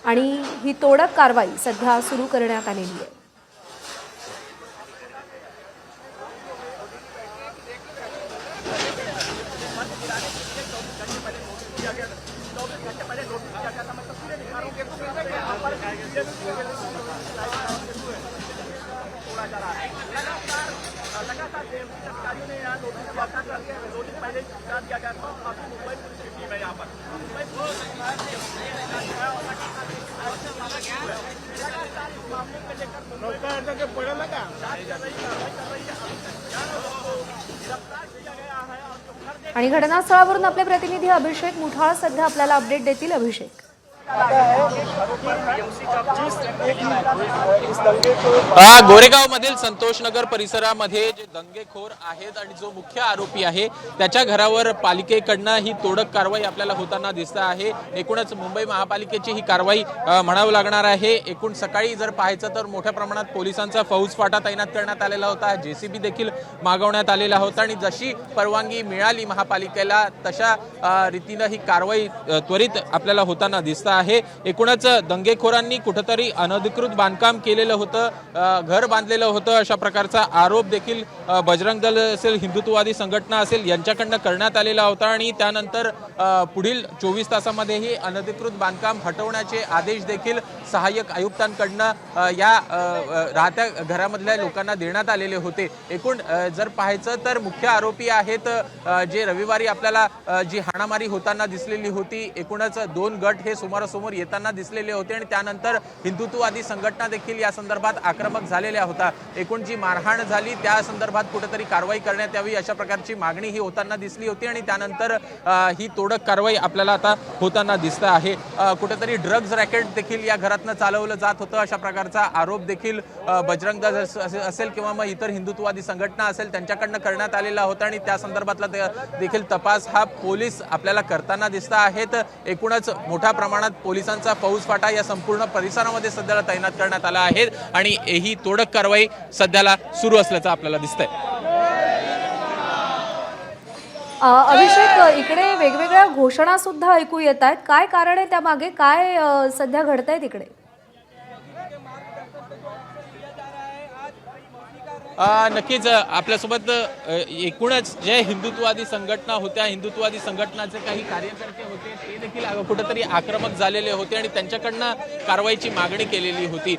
आणि ही तोडक कारवाई सध्या सुरू करण्यात आलेली आहे. आणि घटनास्थळावरून आपले प्रतिनिधी अभिषेक मुठाळ सध्या आपल्याला अपडेट देतील. अभिषेक, गोरेगाव मधील संतोषनगर परिसरामध्ये जे दंगेखोर आहेत आणि जो मुख्य आरोपी आहे त्याच्या घरावर पालिकेकडनं ही तोडक कारवाई आपल्याला होताना दिसत आहे. एकूणच मुंबई महापालिकेची ही कारवाई म्हणावं लागणार आहे. एकूण सकाळी जर पाहायचं तर मोठ्या प्रमाणात पोलिसांचा फौजफाटा तैनात करण्यात आलेला होता. JCB देखील मागवण्यात आलेला होता आणि जशी परवानगी मिळाली महापालिकेला तशा रीतीनं ही कारवाई त्वरित आपल्याला होताना दिसत आहे. एकूणच दंगेखोरांनी कुठेतरी अनधिकृत बांधकाम केलेलं होतं, घर बांधलेलं होतं अशा प्रकारचा आरोप देखील बजरंग दल असेल, हिंदुत्ववादी संघटना असेल यांच्याकडनं करण्यात आलेला होता आणि त्यानंतर पुढील 24 तासामध्ये ही अनधिकृत बांधकाम हटवण्याचे आदेश देखील सहाय्यक आयुक्तांकडनं या राहत्या घरामधल्या लोकांना देण्यात आलेले होते. एकूण जर पाहायचं तर मुख्य आरोपी आहेत जे रविवारी आपल्याला जी हाणामारी होताना दिसलेली होती. एकूणच 2 गट हे सुमारे पवारांसमोर येताना दिसलेले होते आणि त्यानंतर हिंदुत्ववादी संघटना देखील या संदर्भात आक्रमक झालेल्या होत्या. एकूण जी मारहाण झाली त्या संदर्भात कुठेतरी कारवाई करण्यात यावी अशा प्रकारची मागणी ही होताना दिसली होती आणि त्यानंतर ही तोडक कारवाई आपल्याला आता होताना दिसत आहे. कुठेतरी ड्रग्ज रॅकेट देखील या घरातनं चालवलं जात होतं अशा प्रकारचा आरोप देखील बजरंग दल असेल किंवा मग इतर हिंदुत्ववादी संघटना असेल त्यांच्याकडनं करण्यात आलेला होता आणि त्या संदर्भातला देखील तपास हा पोलीस आपल्याला करताना दिसत आहेत. एकूणच मोठ्या प्रमाणात पोलिसांचा फौजफाटा या संपूर्ण परिसरामध्ये सध्याला तैनात करण्यात आला आहे आणि ही तोडक कारवाई सध्याला सुरू असल्याचं आपल्याला दिसतंय. अभिषेक, इकडे वेगवेगळ्या घोषणा सुद्धा ऐकू येत आहेत. काय कारण आहे त्यामागे? काय सध्या घडतंय तिकडे? नक्कीच आपल्यासोबत एकूणच जे हिंदुत्ववादी संघटना होत्या, हिंदुत्ववादी संघटनाचे काही कार्यकर्ते होते ते देखील कुठेतरी आक्रमक झालेले होते आणि त्यांच्याकडनं कारवाईची मागणी केलेली होती.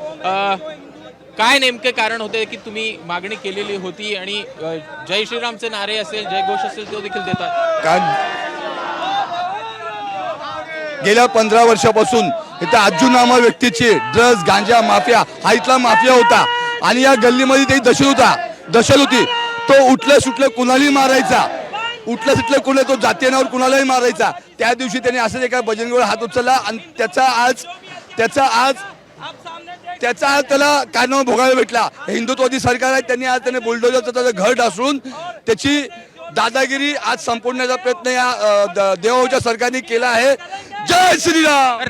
काय नेमके कारण होते की तुम्ही मागणी केलेली होती आणि जय श्रीरामचे नारे असेल, जय घोष असेल ते देखील देतात? गेल्या 15 वर्षापासून इथं अज्जू नामा व्यक्तीची ड्रग्ज गांजा माफिया हा इथला माफिया होता आणि या गल्लीमध्ये ते दशल होती. तो उठलं सुटलं कुणालाही मारायचा, उठलं सुटलं कुणाला तो जातीयावर कुणालाही मारायचा. त्या दिवशी त्याने असंच एका बजरंगीवर हात उचलला आणि त्याचा आज त्याला कारनामा भोगायला भेटला. हिंदुत्ववादी सरकार आहे, त्याने बुलडोजरचं त्याचं घर ढासळून त्याची दादागिरी आज संपवण्याचा प्रयत्न या देवाच्या सरकारने केला आहे. जय श्रीराम.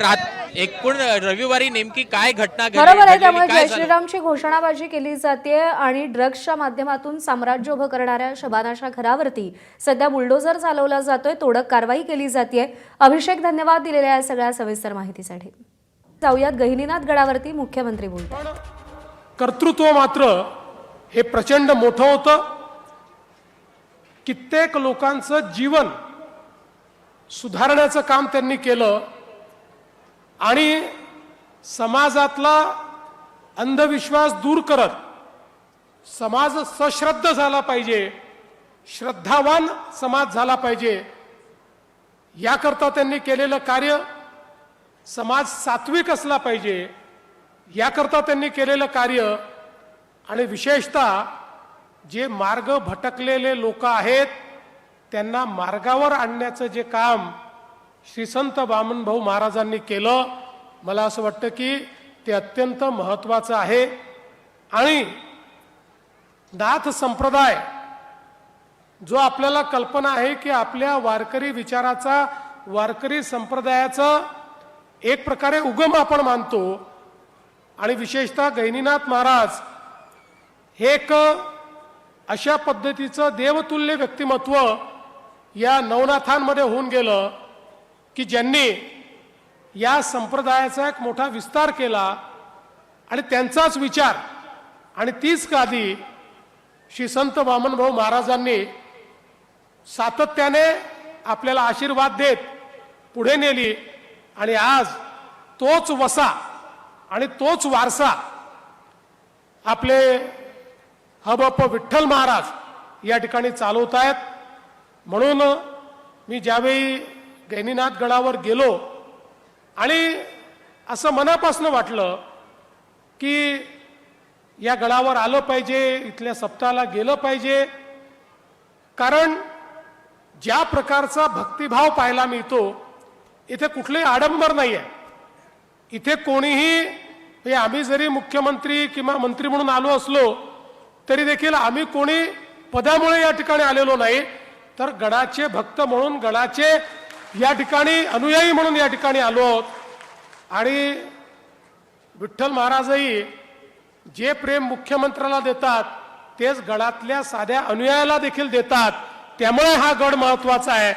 एकूण रविवारी नेमकी काय घटना घडली? बरोबर आहे. त्यामुळे जय श्रीरामची घोषणाबाजी केली जाते आणि ड्रग्सच्या माध्यमातून साम्राज्य उभं करणाऱ्या शबानाच्या घरावरती सध्या बुलडोझर चालवला जातोय, तोडक कारवाई केली जाते. अभिषेक, धन्यवाद दिलेल्या या सगळ्या सविस्तर माहितीसाठी. जाऊयात गहिनीनाथ गडावरती मुख्यमंत्री बोलतात. कर्तृत्व मात्र हे प्रचंड मोठं होतं. कित्येक लोकांचं जीवन सुधारण्याचं काम त्यांनी केलं आणि समाजातला अंधविश्वास दूर करत समाज सश्रद्ध झाला पाहिजे, श्रद्धावान समाज झाला पाहिजे, याकरता त्यांनी केलेलं कार्य. समाज सात्विक असला पाहिजे याकरता त्यांनी केलेलं कार्य आणि विशेषतः जे मार्ग भटकलेले लोक आहेत त्यांना मार्गावर आणण्याचं जे काम श्री संत वामनभाऊ महाराजांनी केलं, मला असं वाटतं की ते अत्यंत महत्त्वाचं आहे. आणि नाथ संप्रदाय जो आपल्याला कल्पना आहे की आपल्या वारकरी विचाराचा, वारकरी संप्रदायाचा एक प्रकारे उगम आपण मानतो आणि विशेषतः गहिनीनाथ महाराज हे एक अशा पद्धतीचं देवतुल्य व्यक्तिमत्व या नवनाथांमध्ये होऊन गेलं की ज्यांनी या संप्रदायाचा एक मोठा विस्तार केला आणि त्यांचाच विचार आणि तीच गादी श्री संत वामनभाऊ महाराजांनी सातत्याने आपल्याला आशीर्वाद देत पुढे नेली आणि आज तोच वसा आणि तोच वारसा आपले हबप विठ्ठल महाराज या ठिकाणी चालवत आहेत. म्हणून मी ज्यावेळी गहिनीनाथ गडावर गेलो आणि असं मनापासून वाटलं की या गडावर आलं पाहिजे, इथल्या सप्ताहाला गेलं पाहिजे, कारण ज्या प्रकारचा भक्तिभाव पाहायला मिळतो इथे कुठलेही आडंबर नाही आहे. इथे कोणीही आम्ही जरी मुख्यमंत्री किंवा मंत्री म्हणून आलो असलो तरी देखील आम्ही कोणी पदामुळे या ठिकाणी आलेलो नाही, तर गडाचे भक्त म्हणून, गडाचे या ठिकाणी अनुयायी म्हणून या ठिकाणी आलो आहोत. आणि विठ्ठल महाराजही जे प्रेम मुख्यमंत्र्याला देतात तेच गडातल्या साध्या अनुयायाला देखील देतात. त्यामुळे हा गड महत्त्वाचा आहे.